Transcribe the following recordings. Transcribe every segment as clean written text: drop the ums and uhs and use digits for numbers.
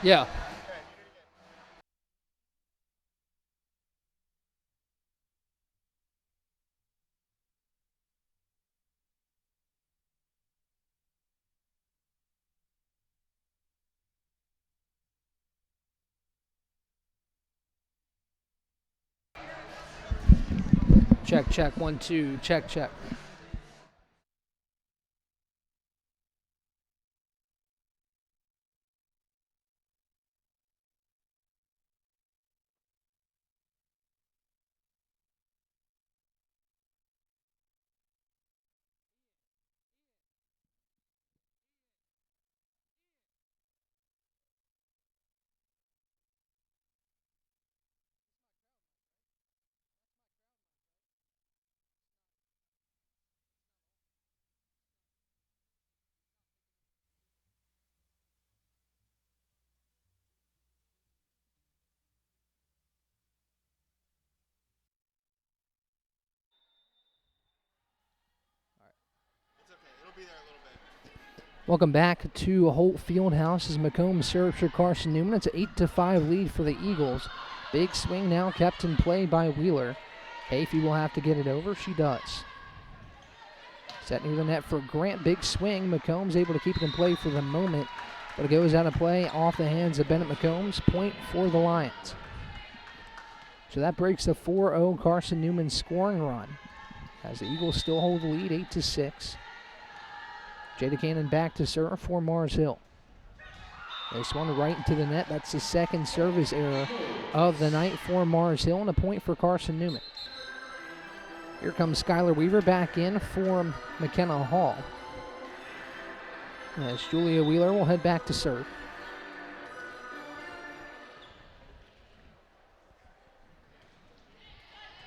Yeah. Check, check, 1, 2, check, check. Welcome back to Holt Fieldhouse as McComb serves for Carson-Newman. It's an 8-5 lead for the Eagles. Big swing now kept in play by Wheeler. Hafey will have to get it over. She does. Set near the net for Grant. Big swing. McComb's able to keep it in play for the moment, but it goes out of play off the hands of Bennett McCombs. Point for the Lions. So that breaks the 4-0 Carson-Newman scoring run as the Eagles still hold the lead 8-6. Jada Cannon back to serve for Mars Hill. This one right into the net. That's the second service error of the night for Mars Hill, and a point for Carson-Newman. Here comes Skylar Weaver back in for McKenna Hall, as Julia Wheeler will head back to serve.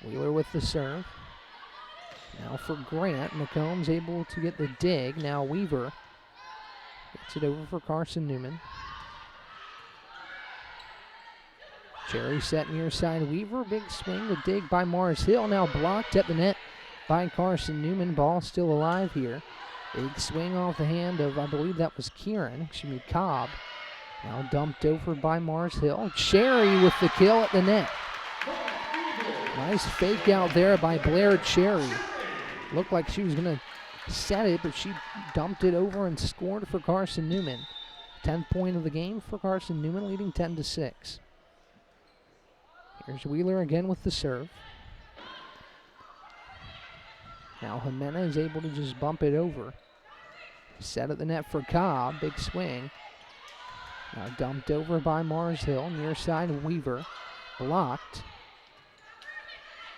Wheeler with the serve. Now for Grant. McComb's able to get the dig. Now Weaver gets it over for Carson-Newman. Cherry set near side Weaver. Big swing. The dig by Mars Hill. Now blocked at the net by Carson-Newman. Ball still alive here. Big swing off the hand of, I believe that was Cobb. Now dumped over by Mars Hill. Cherry with the kill at the net. Nice fake out there by Blair Cherry. Looked like she was going to set it, but she dumped it over and scored for Carson-Newman. 10th point of the game for Carson-Newman, leading 10-6. Here's Wheeler again with the serve. Now Jimena is able to just bump it over. Set at the net for Cobb. Big swing. Now dumped over by Mars Hill. Near side Weaver. Blocked.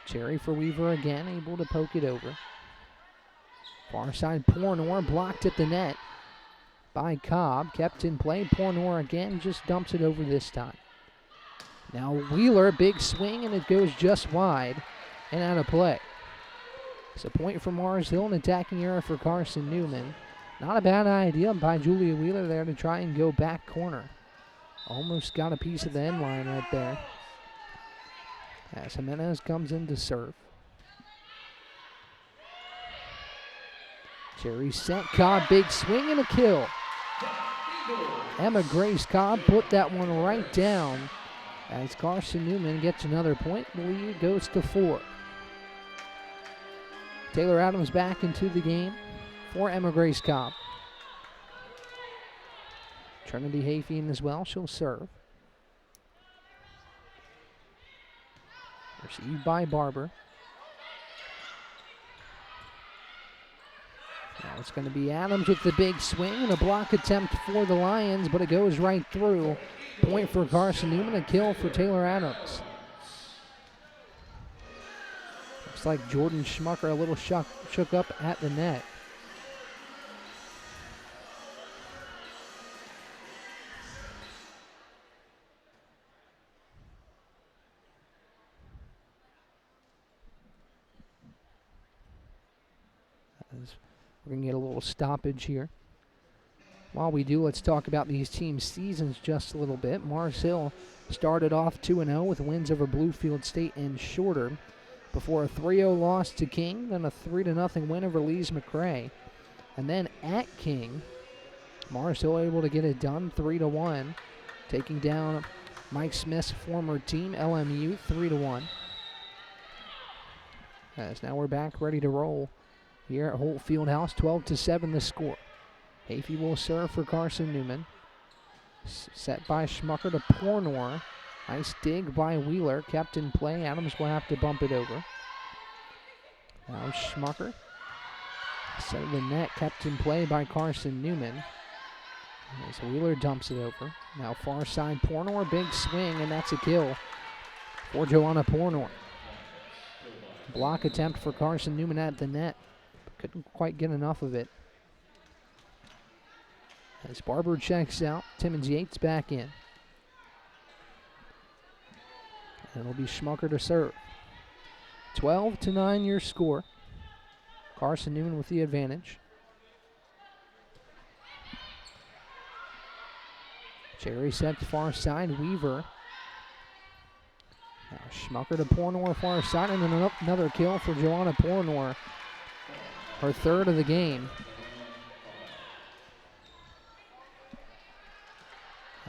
Cherry for Weaver again, able to poke it over. Far side Pornor blocked at the net by Cobb. Kept in play. Pornor again just dumps it over this time. Now Wheeler, big swing, and it goes just wide and out of play. It's a point for Mars Hill, an attacking error for Carson-Newman. Not a bad idea by Julia Wheeler there to try and go back corner. Almost got a piece of the end line right there. As Jimenez comes in to serve. Cherry set. Cobb, big swing and a kill. Emma Grace Cobb put that one right down as Carson-Newman gets another point. The lead goes to 4. Taylor Adams back into the game for Emma Grace Cobb. Trinity Hafey in as well. She'll serve. Received by Barber. Now it's going to be Adams with the big swing and a block attempt for the Lions, but it goes right through. Point for Carson-Newman, a kill for Taylor Adams. Looks like Jordan Schmucker a little shook up at the net. We're going to get a little stoppage here. While we do, let's talk about these teams' seasons just a little bit. Mars Hill started off 2-0 with wins over Bluefield State and Shorter before a 3-0 loss to King, then a 3-0 win over Lees McRae. And then at King, Mars Hill able to get it done 3-1 taking down Mike Smith's former team, LMU, 3-1. As now we're back ready to roll here at Holt Fieldhouse, 12-7 the score. Hafey will serve for Carson-Newman. Set by Schmucker to Pornor. Nice dig by Wheeler, kept in play. Adams will have to bump it over. Now Schmucker. Set of the net, kept in play by Carson-Newman. As Wheeler dumps it over. Now far side Pornor, big swing, and that's a kill for Joanna Pornor. Block attempt for Carson-Newman at the net. Couldn't quite get enough of it. As Barber checks out, Timmons Yates back in. And it'll be Schmucker to serve. 12-9 your score. Carson-Newman with the advantage. Cherry set far side, Weaver. Now Schmucker to Pornor far side, and then another kill for Joanna Pornor. Her third of the game.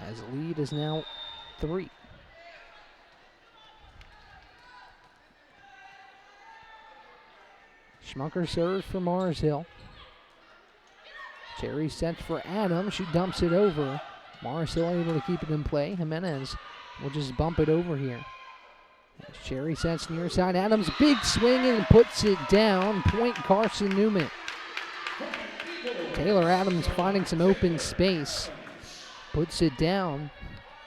As the lead is now 3. Schmucker serves for Mars Hill. Cherry sets for Adams. She dumps it over. Mars Hill able to keep it in play. Jimenez will just bump it over here. As Cherry sets near side. Adams, big swing and puts it down. Point Carson-Newman. Taylor Adams finding some open space. Puts it down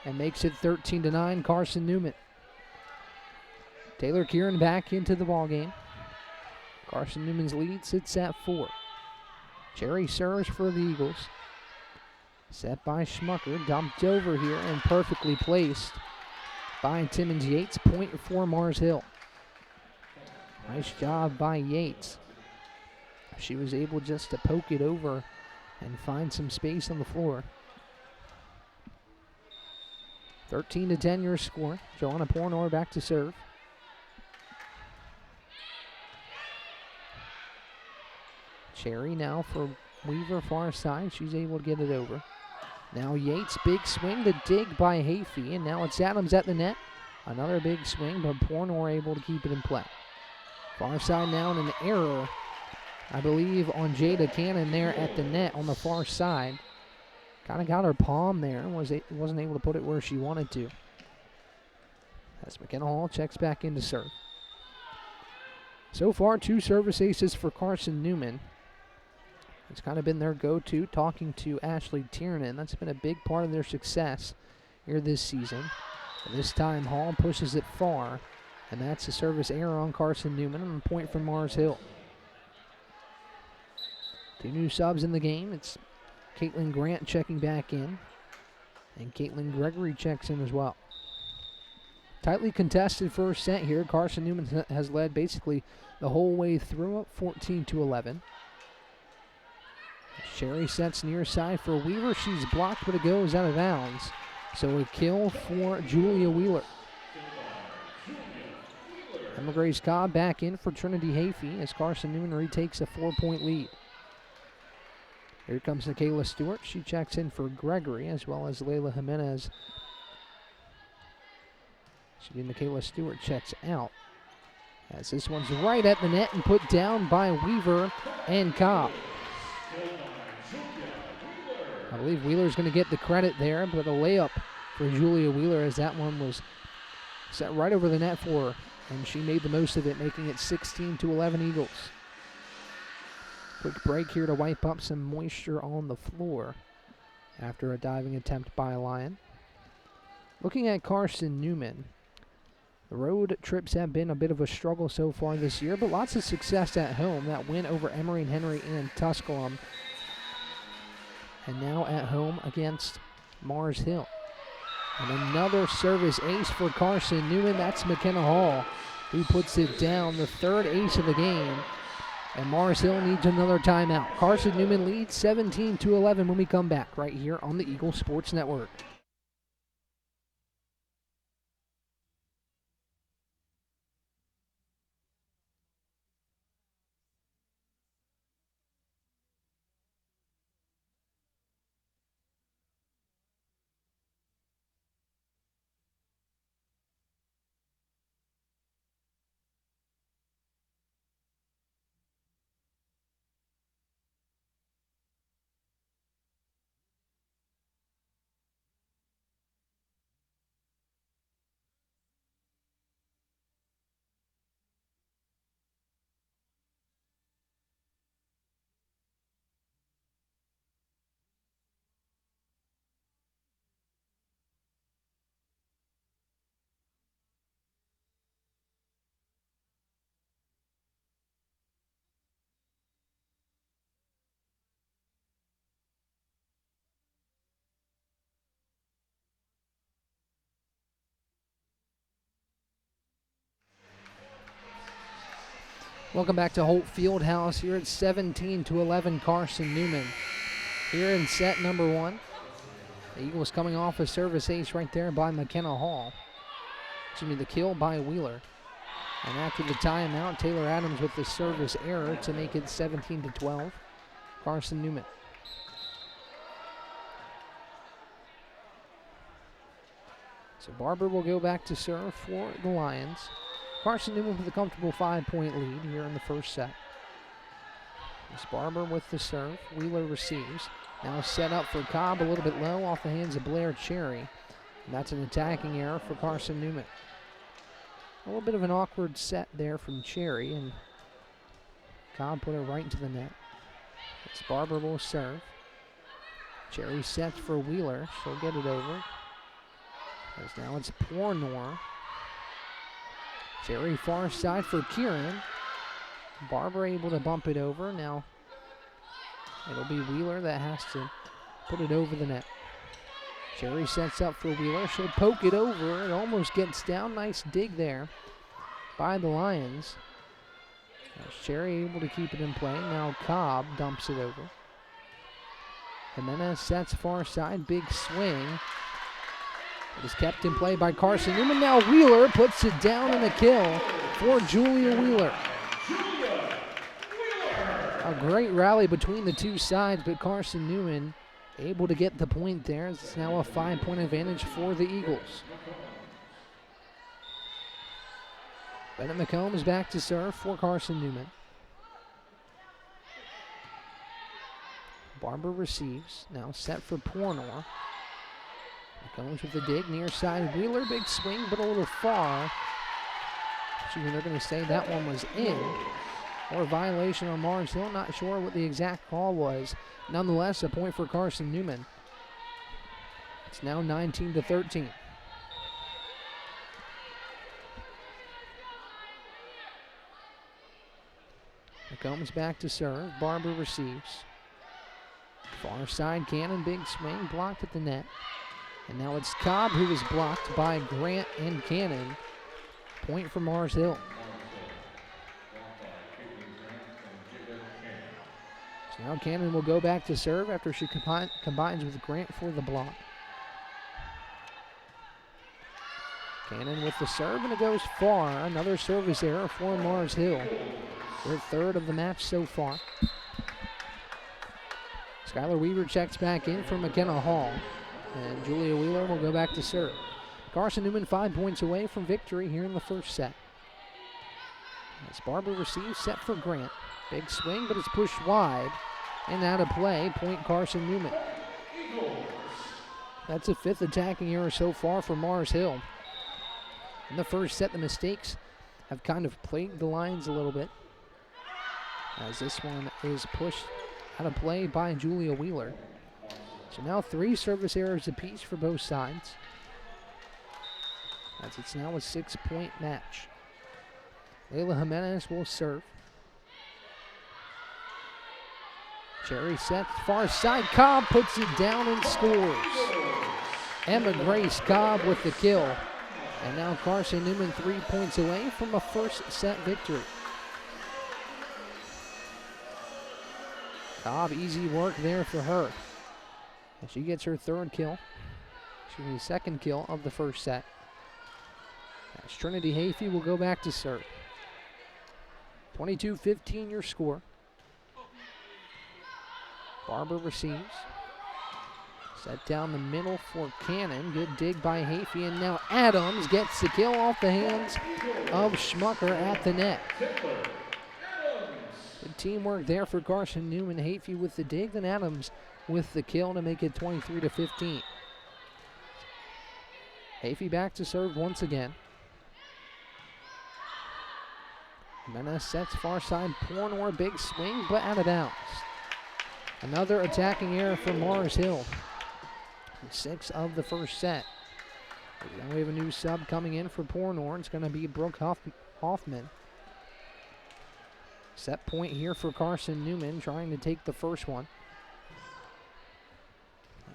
and makes it 13-9 Carson-Newman. Taylor Kieran back into the ballgame. Carson-Newman's lead sits at 4. Cherry serves for the Eagles. Set by Schmucker, dumped over here and perfectly placed by Timmons Yates. Point for Mars Hill. Nice job by Yates. She was able just to poke it over and find some space on the floor. 13-10 your score. Joanna Pornor back to serve. Cherry now for Weaver far side. She's able to get it over. Now Yates, big swing, the dig by Hafey, and now it's Adams at the net. Another big swing, but Pornor able to keep it in play. Far side now, and an error, I believe, on Jada Cannon there at the net on the far side. Kind of got her palm there, wasn't able to put it where she wanted to. As McKenna Hall checks back in to serve. So far, 2 service aces for Carson-Newman. It's kind of been their go-to, talking to Ashley Tiernan. That's been a big part of their success here this season. And this time, Hall pushes it far, and that's a service error on Carson-Newman, and a point from Mars Hill. 2 new subs in the game. It's Caitlin Grant checking back in, and Caitlin Gregory checks in as well. Tightly contested first set here. Carson-Newman has led basically the whole way through, up 14-11. Sherry sets near side for Weaver. She's blocked, but it goes out of bounds. So a kill for Julia Wheeler. Emma Grace Cobb back in for Trinity Hafey as Carson-Newman retakes a 4-point lead. Here comes Nikayla Stewart. She checks in for Gregory, as well as Layla Jimenez. Nikayla Stewart checks out, as this one's right at the net and put down by Weaver and Cobb. I believe Wheeler's going to get the credit there, but a layup for Julia Wheeler, as that one was set right over the net for her, and she made the most of it, making it 16-11 Eagles. Quick break here to wipe up some moisture on the floor after a diving attempt by Lyon. Looking at Carson-Newman, the road trips have been a bit of a struggle so far this year, but lots of success at home. That win over Emory and Henry and Tusculum. And now at home against Mars Hill. And another service ace for Carson-Newman. That's McKenna Hall, who puts it down, the 3rd ace of the game. And Mars Hill needs another timeout. Carson-Newman leads 17-11 when we come back right here on the Eagle Sports Network. Welcome back to Holt Fieldhouse. Here at 17-11, Carson-Newman. Here in set number 1. The Eagles coming off a service ace right there by McKenna Hall. The kill by Wheeler. And after the timeout, Taylor Adams with the service error to make it 17-12, Carson-Newman. So Barber will go back to serve for the Lions. Carson-Newman with a comfortable 5-point lead here in the first set. It's Barber with the serve. Wheeler receives. Now set up for Cobb, a little bit low off the hands of Blair Cherry. And that's an attacking error for Carson-Newman. A little bit of an awkward set there from Cherry, and Cobb put it right into the net. It's Barber will serve. Cherry sets for Wheeler. She'll get it over. As now it's Pornor. Cherry far side for Kieran. Barber able to bump it over. Now it'll be Wheeler that has to put it over the net. Cherry sets up for Wheeler. She'll poke it over. It almost gets down. Nice dig there by the Lions. Cherry able to keep it in play. Now Cobb dumps it over. Jimenez sets far side. Big swing. It is kept in play by Carson-Newman. Now Wheeler puts it down in a kill for Julia Wheeler. A great rally between the two sides, but Carson-Newman able to get the point there. It's now a 5-point advantage for the Eagles. Bennett McComb is back to serve for Carson-Newman. Barber receives. Now set for Pornor. McCombs with the dig, near side Wheeler, big swing, but a little far. They're going to say that one was in, or a violation on Mars Hill. Not sure what the exact call was. Nonetheless, a point for Carson-Newman. It's now 19-13. McCombs back to serve. Barber receives. Far side Cannon, big swing, blocked at the net. And now it's Cobb who is blocked by Grant and Cannon. Point for Mars Hill. So now Cannon will go back to serve after she combines with Grant for the block. Cannon with the serve, and it goes far. Another service error for Mars Hill. Their third of the match so far. Skylar Weaver checks back in for McKenna Hall. And Julia Wheeler will go back to serve. Carson-Newman 5 points away from victory here in the first set. As Barber receives, set for Grant. Big swing, but it's pushed wide and out of play. Point Carson-Newman. That's a 5th attacking error so far for Mars Hill. In the first set, the mistakes have kind of plagued the Lions a little bit, as this one is pushed out of play by Julia Wheeler. So now 3 service errors apiece for both sides, as it's now a 6-point match. Layla Jimenez will serve. Cherry sets far side. Cobb puts it down and scores. Emma Grace Cobb with the kill. And now Carson-Newman 3 points away from a first set victory. Cobb, easy work there for her. And she gets her 3rd kill. She's the 2nd kill of the first set. As Trinity Hayfie will go back to serve. 22-15 your score. Barber receives. Set down the middle for Cannon. Good dig by Hayfie. And now Adams gets the kill off the hands of Schmucker at the net. Good teamwork there for Carson-Newman. Hayfie with the dig, then Adams with the kill to make it 23-15. Hayfie back to serve once again. Jimenez sets far side. Pornor, big swing, but out of bounds. Another attacking error for Mars Hill. 6 of the first set. Now we have a new sub coming in for Pornor. It's going to be Brooke Hoffman. Set point here for Carson-Newman, trying to take the first one.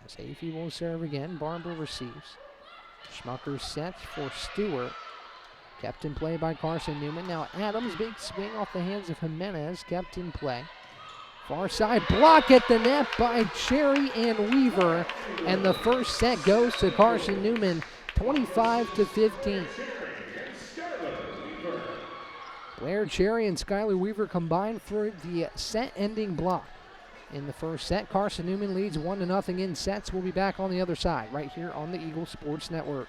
As Hayfie will serve again. Barber receives. Schmucker sets for Stewart. Kept in play by Carson-Newman. Now Adams, big swing off the hands of Jimenez, kept in play. Far side block at the net by Cherry and Weaver. And the first set goes to Carson-Newman, 25-15. Blair Cherry and Skylar Weaver combined for the set-ending block. In the first set, Carson-Newman leads 1-0 in sets. We'll be back on the other side right here on the Eagle Sports Network.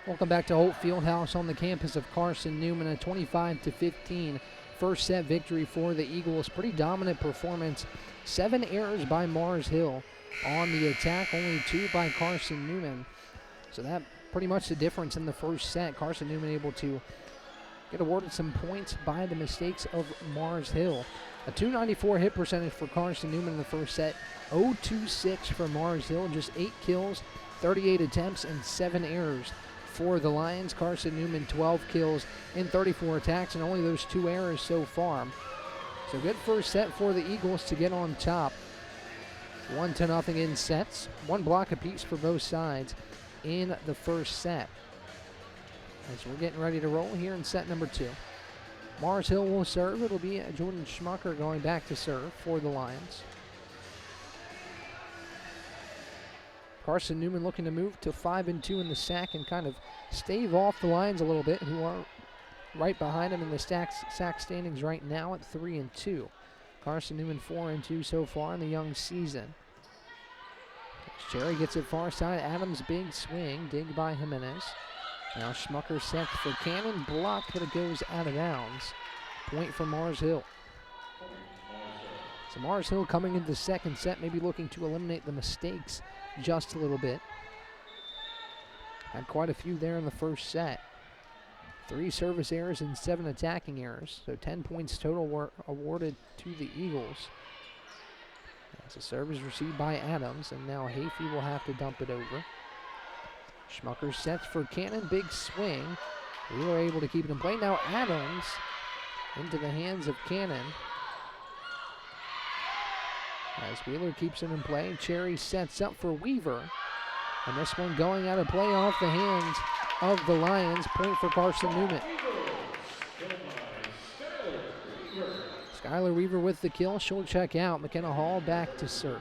Welcome back to Holt Fieldhouse on the campus of Carson-Newman, a 25-15 first set victory for the Eagles. Pretty dominant performance. 7 errors by Mars Hill on the attack, only 2 by Carson-Newman. So that pretty much the difference in the first set. Carson-Newman able to get awarded some points by the mistakes of Mars Hill. A .294 hit percentage for Carson-Newman in the first set. 0-2-6 for Mars Hill, just 8 kills, 38 attempts, and 7 errors. For the Lions, Carson-Newman 12 kills in 34 attacks and only those 2 errors so far. So good first set for the Eagles to get on top. 1-0 in sets. 1 block apiece for both sides in the first set. As we're getting ready to roll here in set number 2. Mars Hill will serve. It'll be Jordan Schmucker going back to serve for the Lions. Carson-Newman looking to move to 5-2 in the sack and kind of stave off the Lions a little bit, who are right behind him in the sack standings right now at 3-2. Carson-Newman 4-2 so far in the young season. Cherry gets it far side. Adams big swing, dig by Jimenez. Now Schmucker set for Cannon, blocked, but it goes out of bounds. Point for Mars Hill. So Mars Hill coming into the second set, maybe looking to eliminate the mistakes just a little bit. Had quite a few there in the first set. 3 service errors and 7 attacking errors. So 10 points total were awarded to the Eagles. As the serve is received by Adams, and now Hafey will have to dump it over. Schmucker sets for Cannon, big swing. We were able to keep it in play. Now Adams into the hands of Cannon. As Wheeler keeps it in play, Cherry sets up for Weaver. And this one going out of play off the hands of the Lions. Point for Carson-Newman. Skylar Weaver with the kill. She'll check out. McKenna Hall back to serve.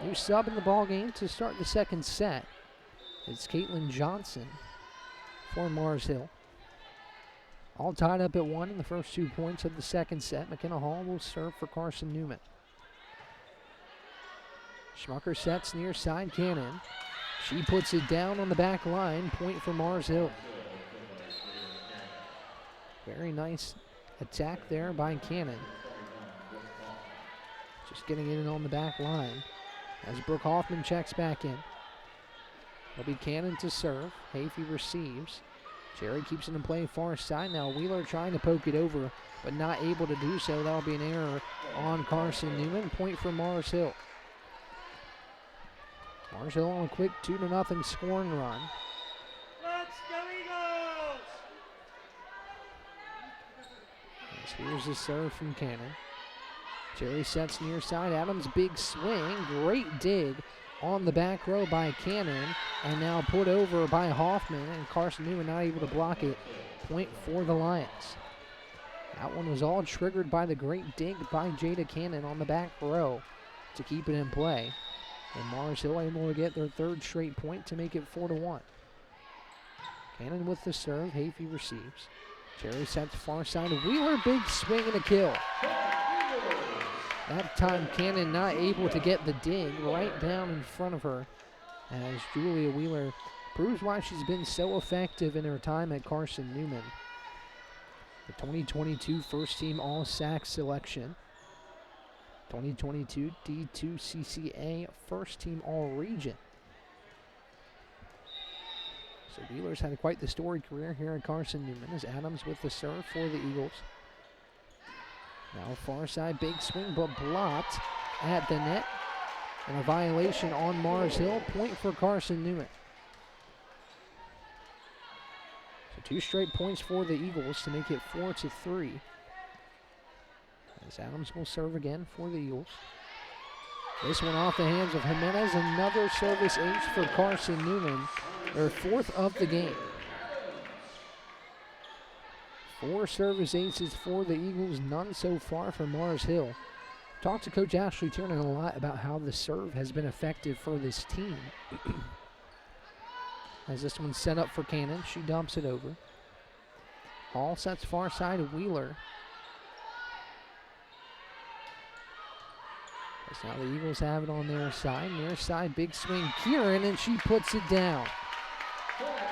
New sub in the ball game to start the second set. It's Caitlin Johnson for Mars Hill. All tied up at 1 in the first 2 points of the second set. McKenna Hall will serve for Carson-Newman. Schmucker sets near side Cannon. She puts it down on the back line. Point for Mars Hill. Very nice attack there by Cannon. Just getting it in on the back line. As Brooke Hoffman checks back in. It'll be Cannon to serve. Hafey receives. Cherry keeps it in play far side. Now Wheeler trying to poke it over, but not able to do so. That'll be an error on Carson-Newman. Point for Mars Hill. Mars Hill on a quick 2-0 scoring run. Let's go Eagles! Here's the serve from Cannon. Cherry sets near side. Adams, big swing. Great dig on the back row by Cannon. And now put over by Hoffman. And Carson-Newman not able to block it. Point for the Lions. That one was all triggered by the great dig by Jada Cannon on the back row to keep it in play. And Mars Hill able to get their third straight point to make it 4-1. Cannon with the serve. Hafey receives. Cherry sets far side. Wheeler, big swing and a kill. That time Cannon not able to get the dig right down in front of her, as Julia Wheeler proves why she's been so effective in her time at Carson-Newman. The 2022 first team All-SAC selection. 2022 D2CCA first team All-Region. So Wheeler's had quite the storied career here at Carson-Newman, as Adams with the serve for the Eagles. Now far side, big swing, but blocked at the net. And a violation on Mars Hill. Point for Carson-Newman. So 2 straight points for the Eagles to make it 4-3. As Adams will serve again for the Eagles. This one off the hands of Jimenez. Another service ace for Carson-Newman. Their 4th of the game. 4 service aces for the Eagles, none so far for Mars Hill. Talked to Coach Ashley Tiernan a lot about how the serve has been effective for this team. As this one's set up for Cannon, she dumps it over. Hall sets far side of Wheeler. As now the Eagles have it on their side. Near side, big swing, Kieran, and she puts it down.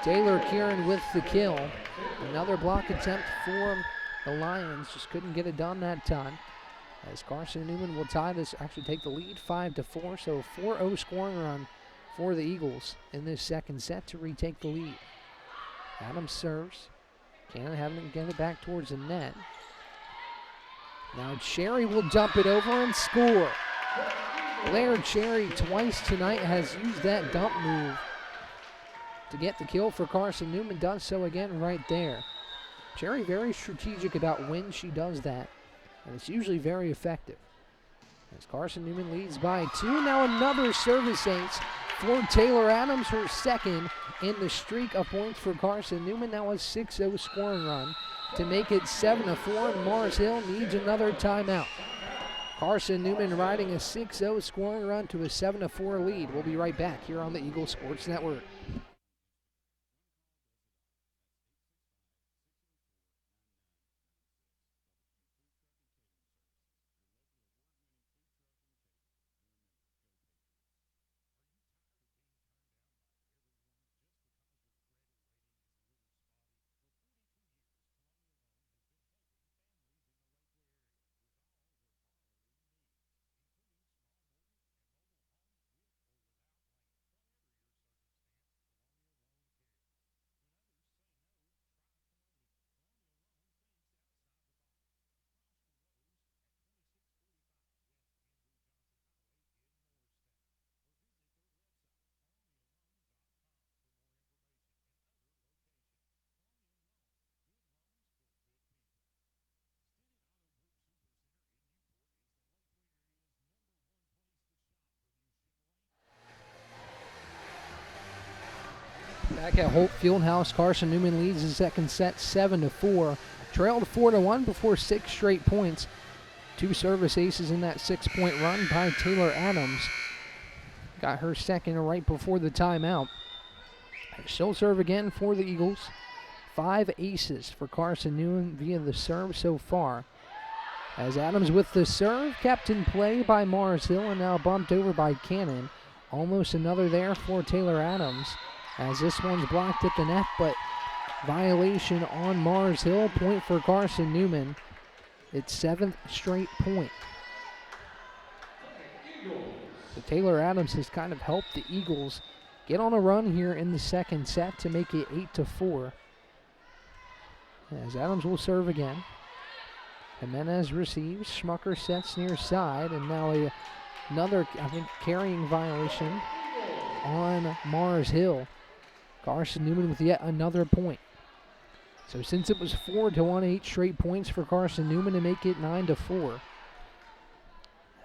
Taylor Kieran with the kill. Another block attempt for the Lions. Just couldn't get it done that time. As Carson-Newman will tie this, actually take the lead 5-4. So a 4-0 scoring run for the Eagles in this second set to retake the lead. Adams serves. Cannon having to get it back towards the net. Now Cherry will dump it over and score. Blair Cherry twice tonight has used that dump move to get the kill for Carson-Newman. Does so again right there. Cherry very strategic about when she does that, and it's usually very effective. As Carson-Newman leads by 2. Now another service ace for Taylor Adams, her second in the streak of points for Carson-Newman. Now a 6-0 scoring run to make it 7-4, and Mars Hill needs another timeout. Carson-Newman riding a 6-0 scoring run to a 7-4 lead. We'll be right back here on the Eagle Sports Network. Back at Holt Fieldhouse, Carson-Newman leads the second set 7-4. Trailed 4-1 before 6 straight points. 2 service aces in that 6-point run by Taylor Adams. Got her second right before the timeout. She'll serve again for the Eagles. 5 aces for Carson-Newman via the serve so far. As Adams with the serve, kept in play by Mars Hill and now bumped over by Cannon. Almost another there for Taylor Adams, as this one's blocked at the net, but violation on Mars Hill. Point for Carson-Newman. It's 7th straight point. So Taylor Adams has kind of helped the Eagles get on a run here in the second set to make it 8-4. As Adams will serve again. Jimenez receives. Schmucker sets near side, and now another, I think, carrying violation on Mars Hill. Carson-Newman with yet another point. So since it was 4-1, 8 straight points for Carson-Newman to make it 9-4.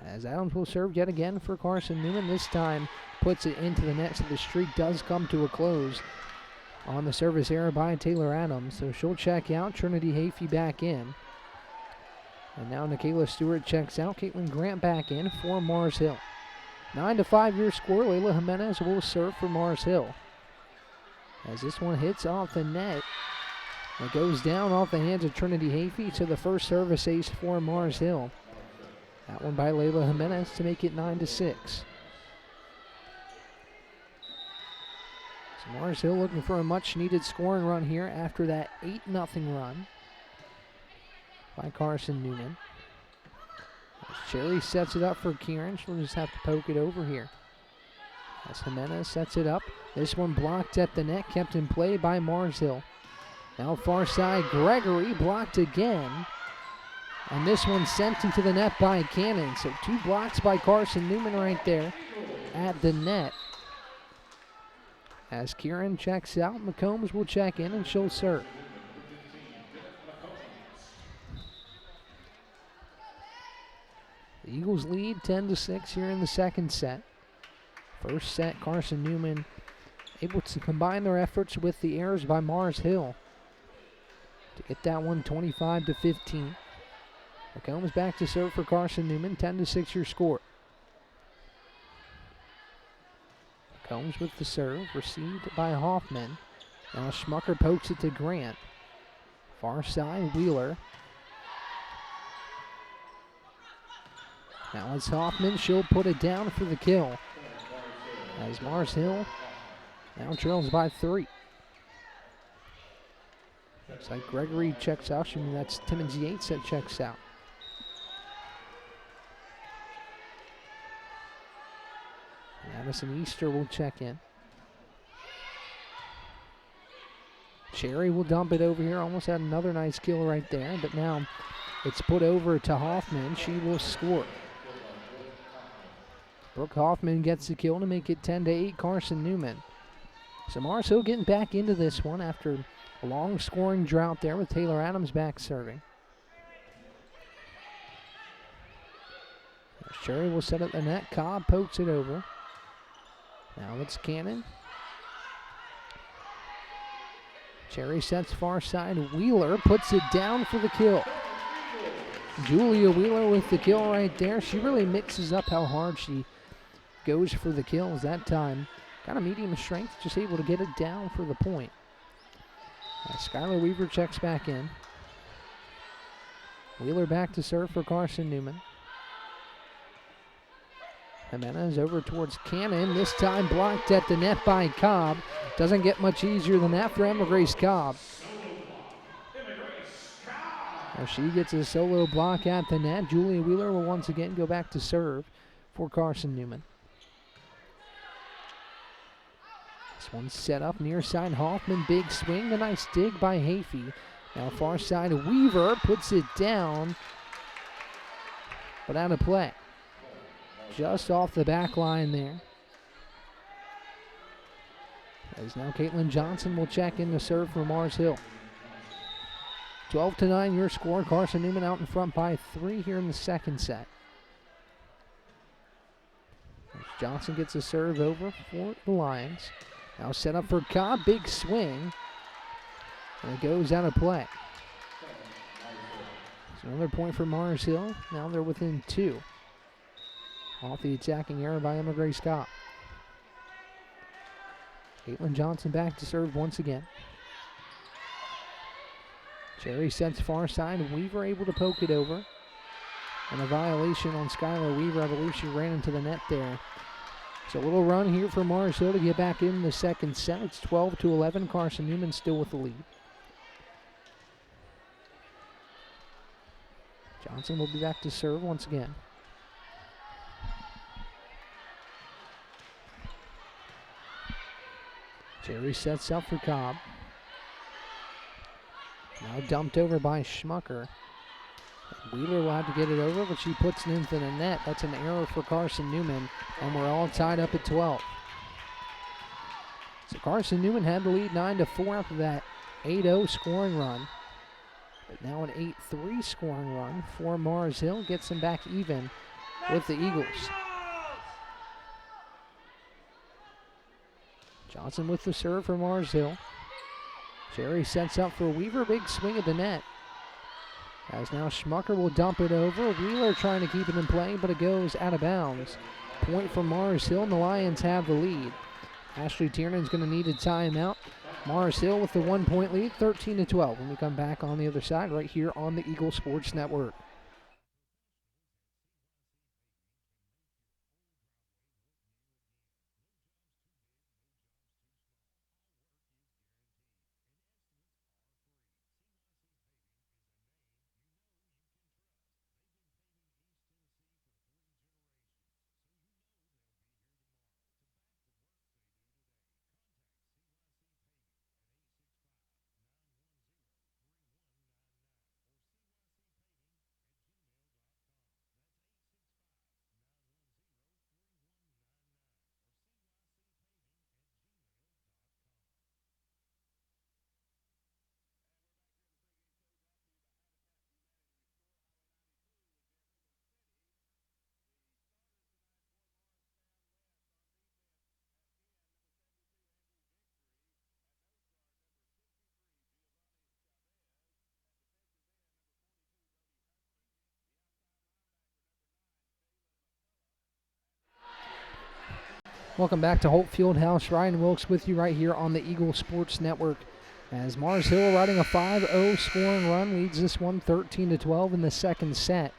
As Adams will serve yet again for Carson-Newman, this time puts it into the net, so the streak does come to a close on the service error by Taylor Adams. So she'll check out. Trinity Hafey back in. And now Nikayla Stewart checks out. Caitlin Grant back in for Mars Hill. 9-5 your score. Layla Jimenez will serve for Mars Hill. As this one hits off the net, it goes down off the hands of Trinity Hafey to the first service ace for Mars Hill. That one by Layla Jimenez to make it 9-6. So Mars Hill looking for a much-needed scoring run here after that 8-0 run by Carson-Newman. Cherry sets it up for Kieran. She'll just have to poke it over here. As Jimenez sets it up. This one blocked at the net, kept in play by Mars Hill. Now far side, Gregory blocked again. And this one sent into the net by Cannon. So 2 blocks by Carson-Newman right there at the net. As Kieran checks out, McCombs will check in and she'll serve. The Eagles lead 10-6 here in the second set. First set, Carson-Newman able to combine their efforts with the errors by Mars Hill to get that one 25-15. McCombs back to serve for Carson-Newman, 10-6 your score. McCombs with the serve, received by Hoffman. Now Schmucker pokes it to Grant. Far side, Wheeler. Now it's Hoffman. She'll put it down for the kill. As Mars Hill now trails by 3. Looks like Gregory checks out. That's Timmons Yates that checks out. Addison Easter will check in. Cherry will dump it over here. Almost had another nice kill right there, but now it's put over to Hoffman. She will score. Brooke Hoffman gets the kill to make it 10-8 Carson-Newman. So Mars Hill getting back into this one after a long scoring drought there with Taylor Adams back serving. Cherry will set up the net. Cobb pokes it over. Now it's Cannon. Cherry sets far side. Wheeler puts it down for the kill. Julia Wheeler with the kill right there. She really mixes up how hard she goes for the kills that time. Kind of medium strength, just able to get it down for the point. Skylar Weaver checks back in. Wheeler back to serve for Carson-Newman. Jimenez over towards Cannon. This time blocked at the net by Cobb. Doesn't get much easier than that for Emma Grace Cobb. Now she gets a solo block at the net. Julia Wheeler will once again go back to serve for Carson-Newman. This one's set up near side. Hoffman, big swing. A nice dig by Hafey. Now far side, Weaver puts it down, but out of play. Just off the back line there. As now Caitlin Johnson will check in to serve for Mars Hill. 12-9 your score. Carson-Newman out in front by 3 here in the second set. As Johnson gets a serve over for the Lions. Now set up for Cobb, big swing. And it goes out of play. So another point for Mars Hill. Now they're within 2. Off the attacking error by Emma Grace Cobb. Caitlin Johnson back to serve once again. Cherry sets far side. Weaver able to poke it over. And a violation on Skylar Weaver. I believe she ran into the net there. So a little run here for Mars Hill to get back in the second set. It's 12-11. Carson-Newman still with the lead. Johnson will be back to serve once again. Cherry sets up for Cobb. Now dumped over by Schmucker. Wheeler will have to get it over, but she puts it into the net. That's an error for Carson-Newman, and we're all tied up at 12. So Carson-Newman had the lead 9-4 after that 8-0 scoring run. But now an 8-3 scoring run for Mars Hill gets them back even with the Eagles. Johnson with the serve for Mars Hill. Cherry sets up for Weaver, big swing at the net. As now Schmucker will dump it over. Wheeler trying to keep it in play, but it goes out of bounds. Point for Mars Hill, and the Lions have the lead. Ashley Tiernan's going to need a timeout. Mars Hill with the 1-point lead, 13-12. When we come back on the other side, right here on the Eagle Sports Network. Welcome back to Holt Fieldhouse. Ryan Wilkes with you right here on the Eagle Sports Network. As Mars Hill riding a 5-0 scoring run leads this one 13-12 in the second set.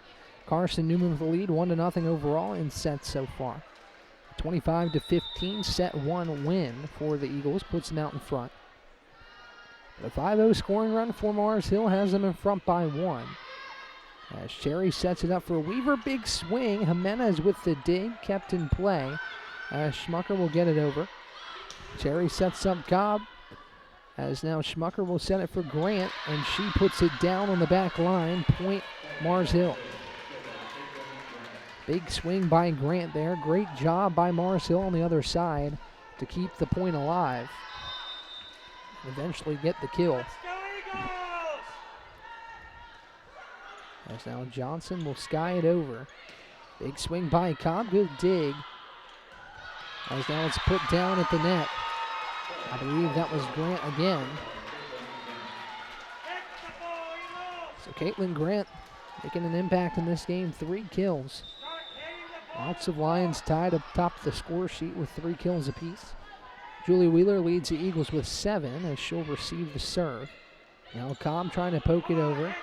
Carson-Newman with the lead, 1-0 overall in sets so far. 25-15 set 1 win for the Eagles puts them out in front. The 5-0 scoring run for Mars Hill has them in front by 1. As Cherry sets it up for Weaver, big swing. Jimenez with the dig, kept in play. As Schmucker will get it over. Cherry sets up Cobb. As now Schmucker will set it for Grant, and she puts it down on the back line. Point Mars Hill. Big swing by Grant there. Great job by Mars Hill on the other side to keep the point alive. Eventually get the kill. As now Johnson will sky it over. Big swing by Cobb. Good dig. As now it's put down at the net. I believe that was Grant again. So Caitlin Grant making an impact in this game. 3 kills. Lots of Lions tied up top of the score sheet with 3 kills apiece. Julie Wheeler leads the Eagles with 7 as she'll receive the serve. Now Cobb trying to poke it over.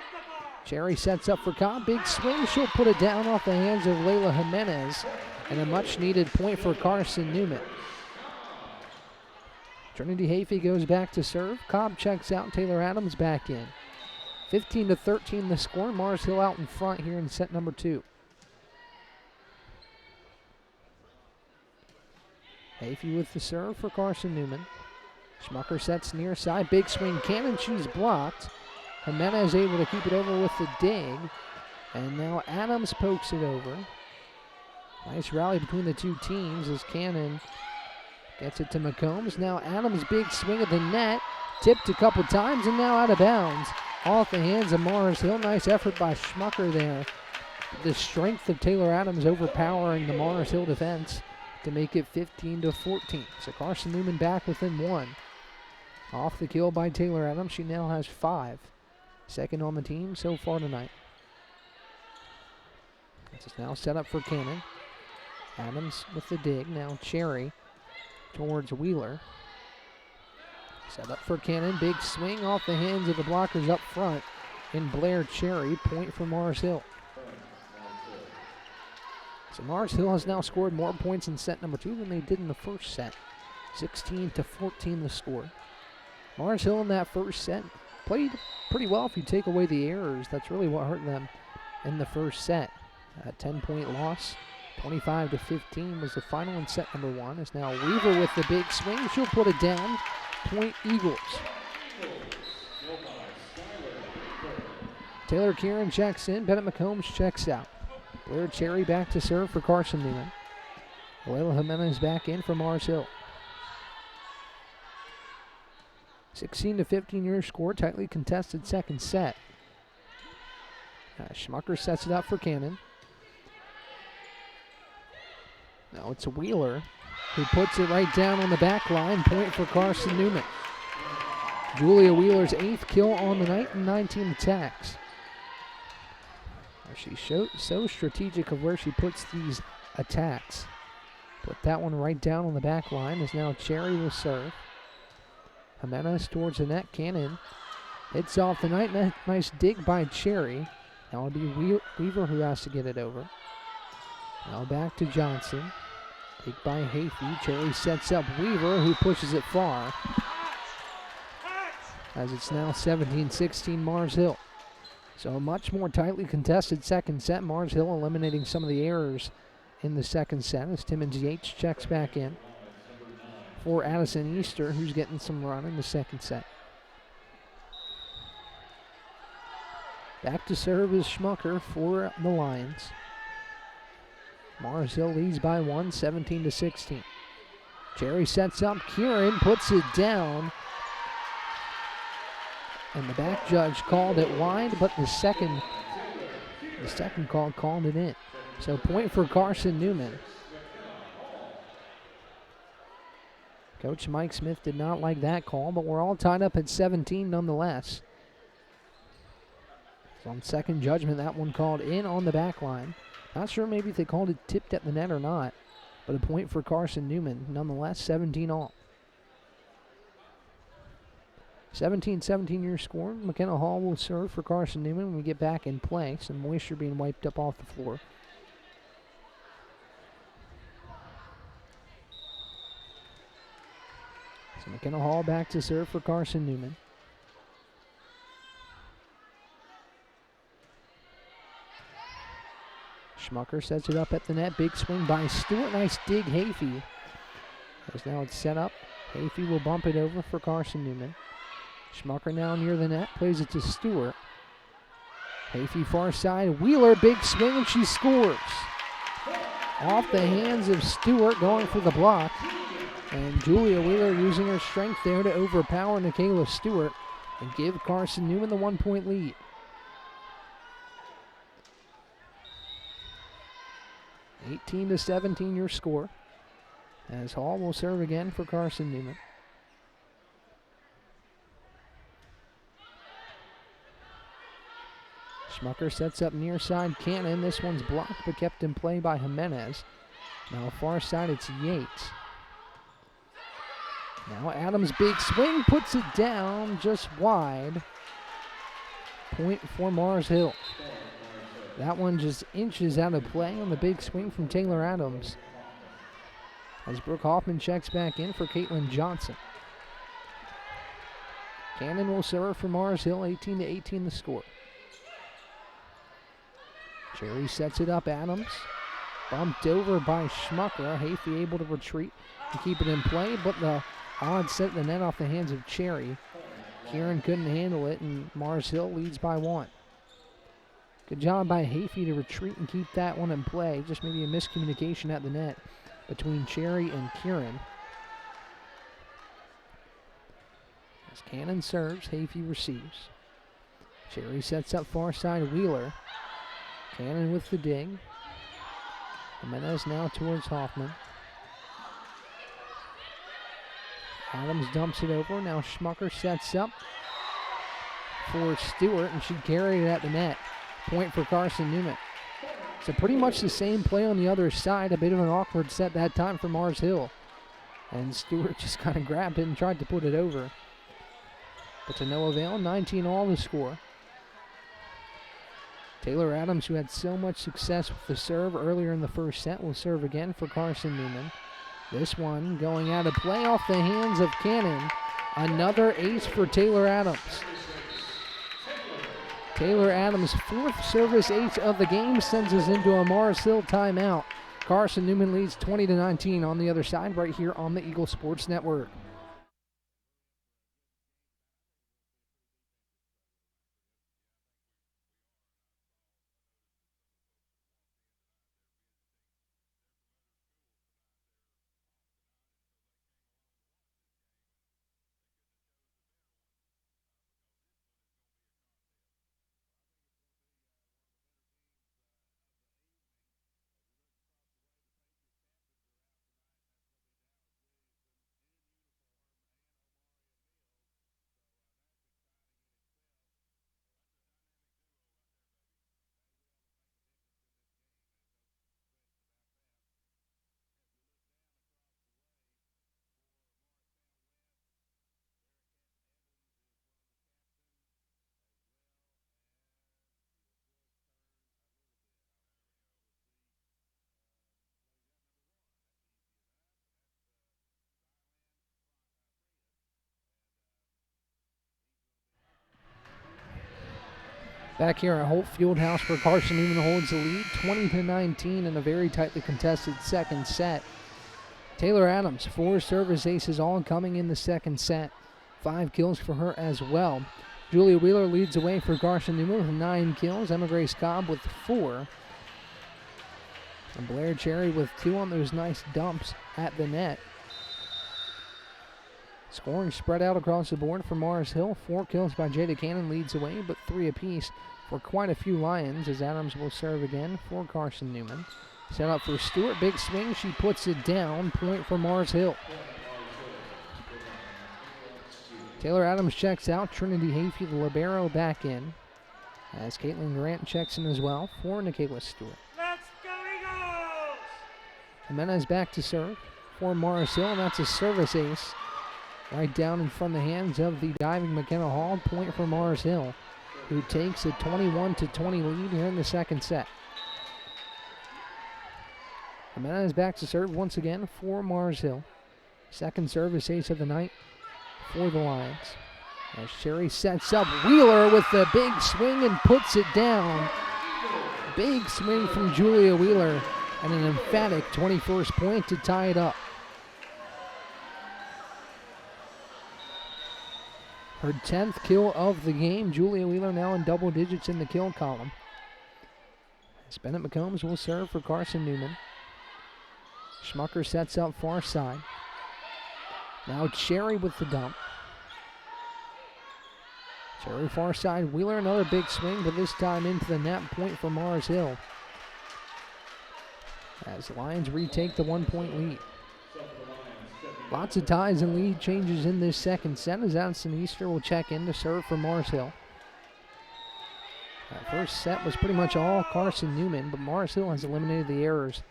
Cherry sets up for Cobb. Big swing. She'll put it down off the hands of Layla Jimenez. And a much-needed point for Carson-Newman. Trinity Hayfie goes back to serve. Cobb checks out. Taylor Adams back in. 15-13 the score. Mars Hill out in front here in set number 2. Hayfie with the serve for Carson-Newman. Schmucker sets near side. Big swing cannon. She's blocked. Jimenez able to keep it over with the dig. And now Adams pokes it over. Nice rally between the two teams as Cannon gets it to McCombs. Now Adams, big swing at the net. Tipped a couple times and now out of bounds. Off the hands of Mars Hill. Nice effort by Schmucker there. The strength of Taylor Adams overpowering the Mars Hill defense. to make it 15-14. So Carson-Newman back within 1. Off the kill by Taylor Adams. She now has 5. Second on the team so far tonight. This is now set up for Cannon. Adams with the dig. Now Cherry towards Wheeler. Set up for Cannon. Big swing off the hands of the blockers up front. And Blair Cherry. Point for Mars Hill. So Mars Hill has now scored more points in set number 2 than they did in the first set. 16-14 the score. Mars Hill in that first set played pretty well if you take away the errors. That's really what hurt them in the first set. A 10-point loss. 25-15 was the final in set number 1. Is now Weaver with the big swing. She'll put it down. Point Eagles. Taylor Kieran checks in. Bennett McCombs checks out. Blair Cherry back to serve for Carson-Newman. Layla Jimenez back in for Mars Hill. 16-15 your score. Tightly contested second set. Schmucker sets it up for Cannon. Now it's Wheeler who puts it right down on the back line. Point for Carson-Newman. Julia Wheeler's 8th kill on the night and 19 attacks. She's so strategic of where she puts these attacks. Put that one right down on the back line as now Cherry will serve. Jimenez towards the net. Cannon hits off the net. Nice dig by Cherry. Now it'll be Weaver who has to get it over. Now back to Johnson. Dig by Hayfie. Cherry sets up Weaver who pushes it far. As it's now 17-16 Mars Hill. So a much more tightly contested second set. Mars Hill eliminating some of the errors in the second set as Timmons Yates checks back in for Addison Easter, who's getting some run in the second set. Back to serve is Schmucker for the Lions. Mars Hill leads by 1, 17-16. Cherry sets up. Kieran puts it down. And the back judge called it wide, but the second call called it in. So point for Carson-Newman. Coach Mike Smith did not like that call, but we're all tied up at 17 nonetheless. So on second judgment, that one called in on the back line. Not sure maybe if they called it tipped at the net or not, but a point for Carson-Newman. Nonetheless, 17 all. 17-17 your score. McKenna Hall will serve for Carson-Newman when we get back in play. Some moisture being wiped up off the floor. So McKenna Hall back to serve for Carson-Newman. Schmucker sets it up at the net. Big swing by Stewart. Nice dig, Hayfie. As now it's set up. Hayfie will bump it over for Carson-Newman. Schmucker now near the net. Plays it to Stewart. Hayfie far side. Wheeler, big swing, and she scores. Off the hands of Stewart, going for the block. And Julia Wheeler using her strength there to overpower Nikayla Stewart and give Carson-Newman the 1-point lead. (18-17) your score. As Hall will serve again for Carson-Newman. Schmucker sets up near side Cannon. This one's blocked but kept in play by Jimenez. Now far side it's Yates. Now Adams' big swing puts it down just wide. Point for Mars Hill. That one just inches out of play on the big swing from Taylor Adams. As Brooke Hoffman checks back in for Caitlin Johnson. Cannon will serve for Mars Hill, 18-18 the score. Cherry sets it up, Adams. Bumped over by Schmucker. Hayfie able to retreat and keep it in play, but the odds set the net off the hands of Cherry. Kieran couldn't handle it, and Mars Hill leads by 1. Good job by Hayfie to retreat and keep that one in play. Just maybe a miscommunication at the net between Cherry and Kieran. As Cannon serves, Hayfie receives. Cherry sets up far side Wheeler. Cannon with the dig. Jimenez now towards Hoffman. Adams dumps it over. Now Schmucker sets up for Stewart, and she carried it at the net. Point for Carson-Newman. So pretty much the same play on the other side. A bit of an awkward set that time for Mars Hill. And Stewart just kind of grabbed it and tried to put it over. But to no avail, 19 all the score. Taylor Adams, who had so much success with the serve earlier in the first set, will serve again for Carson-Newman. This one going out of play off the hands of Cannon. Another ace for Taylor Adams. Taylor Adams' fourth service ace of the game sends us into a Mars Hill timeout. Carson-Newman leads 20-19 on the other side right here on the Eagle Sports Network. Back here at Holt Fieldhouse, where Carson-Newman holds the lead, 20-19 in a very tightly contested second set. Taylor Adams, 4 service aces, all coming in the second set. 5 kills for her as well. Julia Wheeler leads away for Carson-Newman with 9 kills. Emma Grace Cobb with 4. And Blair Cherry with 2 on those nice dumps at the net. Scoring spread out across the board for Mars Hill. 4 kills by Jada Cannon leads away, but 3 apiece for quite a few Lions as Adams will serve again for Carson-Newman. Set up for Stewart. Big swing. She puts it down. Point for Mars Hill. Taylor Adams checks out. Trinity Hayfie, the libero, back in. As Caitlin Grant checks in as well for Nikayla Stewart. Let's go Eagles! Jimenez back to serve for Mars Hill, and that's a service ace. Right down in front of the hands of the diving McKenna Hall. Point for Mars Hill, who takes a 21-20 lead here in the second set. Jimenez back to serve once again for Mars Hill. Second service ace of the night for the Lions. As Sherry sets up Wheeler with the big swing and puts it down. Big swing from Julia Wheeler and an emphatic 21st point to tie it up. Her 10th kill of the game. Julia Wheeler now in double digits in the kill column. As Bennett McCombs will serve for Carson-Newman. Schmucker sets up far side. Now Cherry with the dump. Cherry far side. Wheeler another big swing, but this time into the net. Point for Mars Hill. As the Lions retake the 1-point lead. Lots of ties and lead changes in this second set as Addison Easter will check in to serve for Mars Hill. That first set was pretty much all Carson-Newman, but Mars Hill has eliminated the errors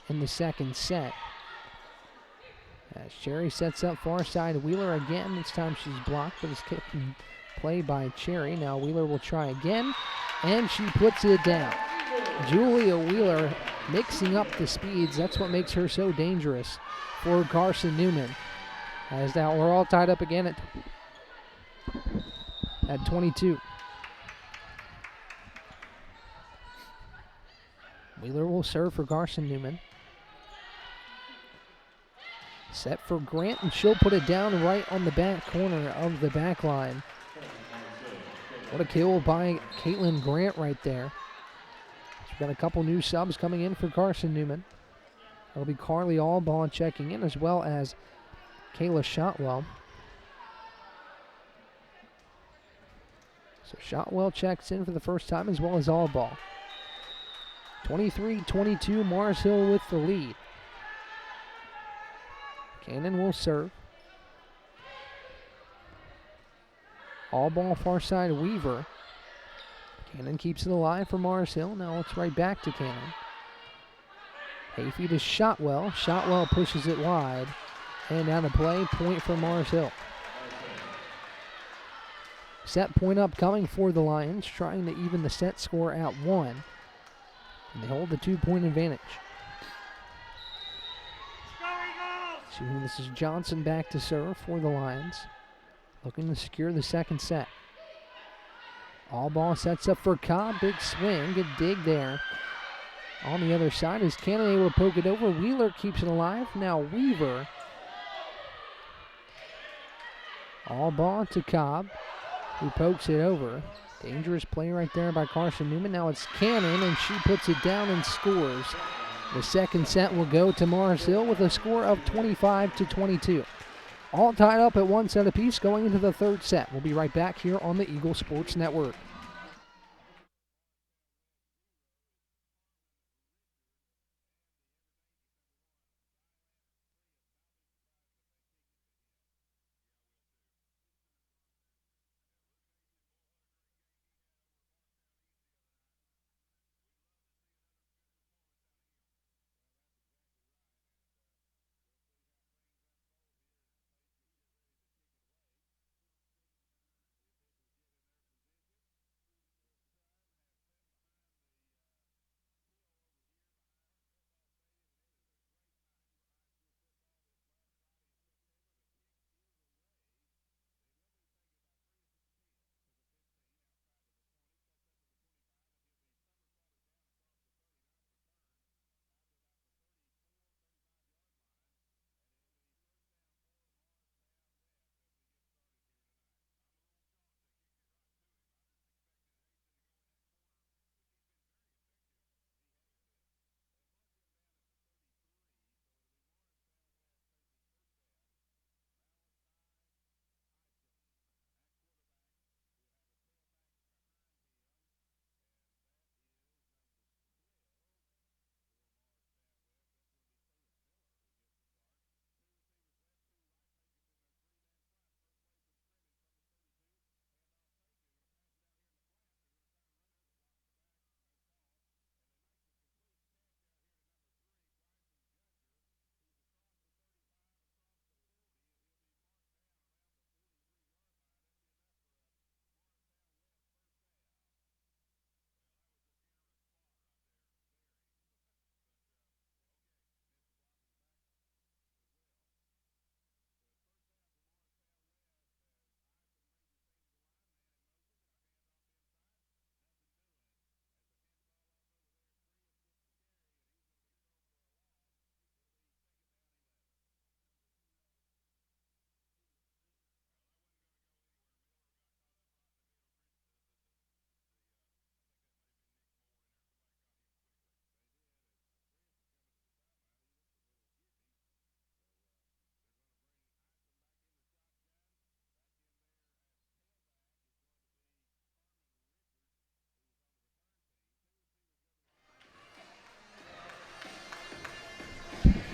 in the second set. As Cherry sets up far side, Wheeler again. This time she's blocked, but it's kicked in play by Cherry. Now Wheeler will try again, and she puts it down. Julia Wheeler mixing up the speeds. That's what makes her so dangerous for Carson-Newman. As now we're all tied up again at 22. Wheeler will serve for Carson-Newman. Set for Grant, and she'll put it down right on the back corner of the back line. What a kill by Caitlin Grant right there. We've got a couple new subs coming in for Carson-Newman. That'll be Carly Allball checking in, as well as Kayla Shotwell. So Shotwell checks in for the first time, as well as Allball. 23-22, Mars Hill with the lead. Cannon will serve. All ball far side Weaver. Cannon keeps it alive for Mars Hill. Now it's right back to Cannon. Hayfie to Shotwell. Shotwell pushes it wide. And down to play, point for Mars Hill. Set point upcoming for the Lions, trying to even the set score at 1. And they hold the 2-point advantage. This is Johnson back to serve for the Lions. Looking to secure the second set. All ball sets up for Cobb. Big swing. Good dig there. On the other side is Cannon able to poke it over. Wheeler keeps it alive. Now Weaver. All ball to Cobb, who pokes it over. Dangerous play right there by Carson-Newman. Now it's Cannon, and she puts it down and scores. The second set will go to Mars Hill with a score of 25-22. All tied up at 1 set apiece going into the third set. We'll be right back here on the Eagle Sports Network.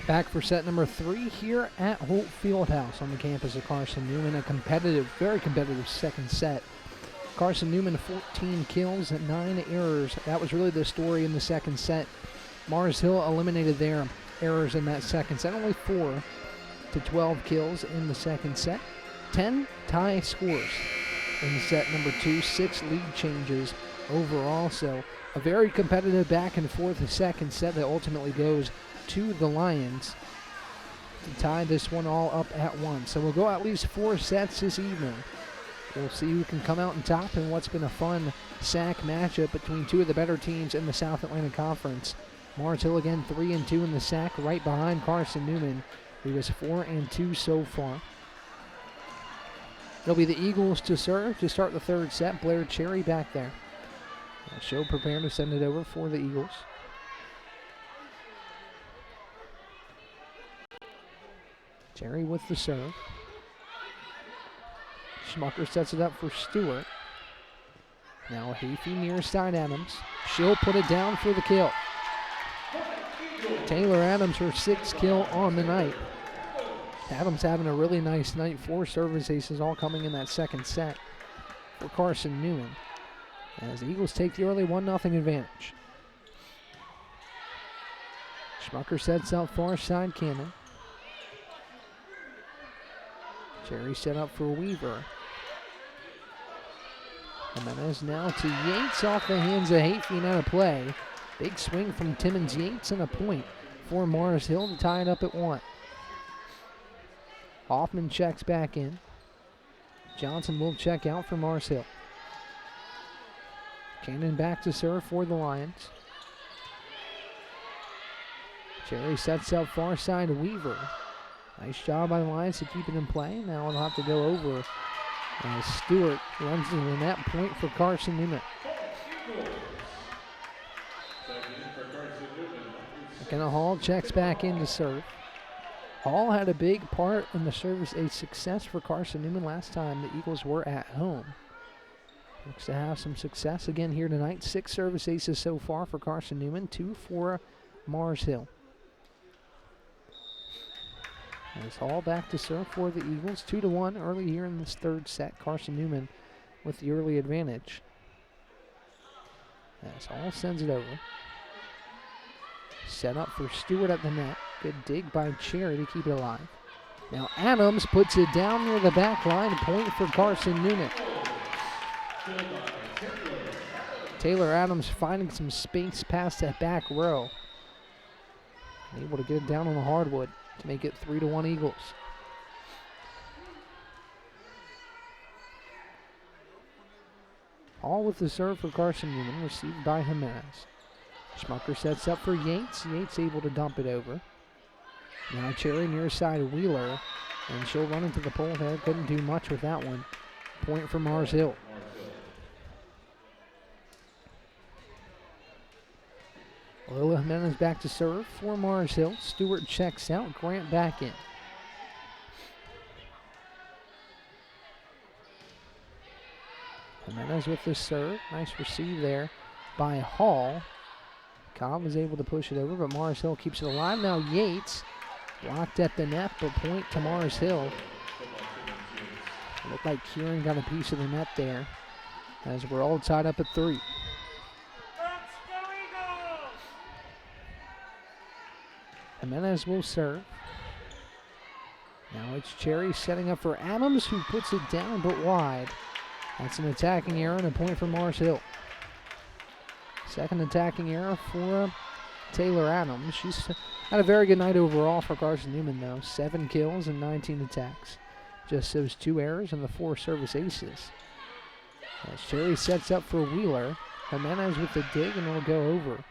Back for set number 3 here at Holt Fieldhouse on the campus of Carson-Newman. A competitive, very competitive second set. Carson-Newman 14 kills and 9 errors. That was really the story in the second set. Mars Hill eliminated their errors in that second set. Only 4 to 12 kills in the second set. 10 tie scores in set number 2. 6 lead changes overall. So a very competitive back and forth second set that ultimately goes to the Lions to tie this one all up at 1. So we'll go at least 4 sets this evening. We'll see who can come out on top in what's been a fun SAC matchup between 2 of the better teams in the South Atlantic Conference. Mars Hill again 3-2 in the SAC, right behind Carson-Newman, who is 4-2 so far. It'll be the Eagles to serve to start the third set. Blair Cherry back there. She'll prepare to send it over for the Eagles. Cherry with the serve. Schmucker sets it up for Stewart. Now Hayfie near side Adams. She'll put it down for the kill. Taylor Adams, her 6th kill on the night. Adams having a really nice night. 4 service aces all coming in that second set. for Carson-Newman as the Eagles take the early 1-0 advantage. Schmucker sets up far side Cannon. Cherry set up for Weaver. Jimenez now to Yates off the hands of Hayfield out of play. Big swing from Timmons Yates and a point for Mars Hill to tie it up at 1. Hoffman checks back in. Johnson will check out for Mars Hill. Cannon back to serve for the Lions. Cherry sets up far side Weaver. Nice job by the Lions to keep it in play. Now it'll have to go over as Stewart runs to the net, point for Carson-Newman. McKenna Hall checks back in to serve. Hall had a big part in the service, a success for Carson-Newman last time the Eagles were at home. Looks to have some success again here tonight. 6 service aces so far for Carson-Newman, 2 for Mars Hill. As Hall back to serve for the Eagles, 2-1 early here in this third set. Carson-Newman with the early advantage. As Hall sends it over. Set up for Stewart at the net. Good dig by Cherry to keep it alive. Now Adams puts it down near the back line. Point for Carson-Newman. Taylor Adams finding some space past that back row. Able to get it down on the hardwood to make it 3-1 Eagles. All with the serve for Carson-Newman, received by Jimenez. Schmucker sets up for Yates. Yates able to dump it over. Now Cherry near side of Wheeler, and she'll run into the pole there. Couldn't do much with that one. Point for Mars Hill. Lola Jimenez back to serve for Mars Hill. Stewart checks out. Grant back in. Jimenez with the serve. Nice receive there by Hall. Cobb is able to push it over, but Mars Hill keeps it alive. Now Yates blocked at the net, but point to Mars Hill. It looked like Kieran got a piece of the net there as we're all tied up at 3. Jimenez will serve. Now it's Cherry setting up for Adams, who puts it down but wide. That's an attacking error and a point for Mars Hill. Second attacking error for Taylor Adams. She's had a very good night overall for Carson-Newman, though. 7 kills and 19 attacks. Just those 2 errors and the 4 service aces. As Cherry sets up for Wheeler. Jimenez with the dig, and it'll go over.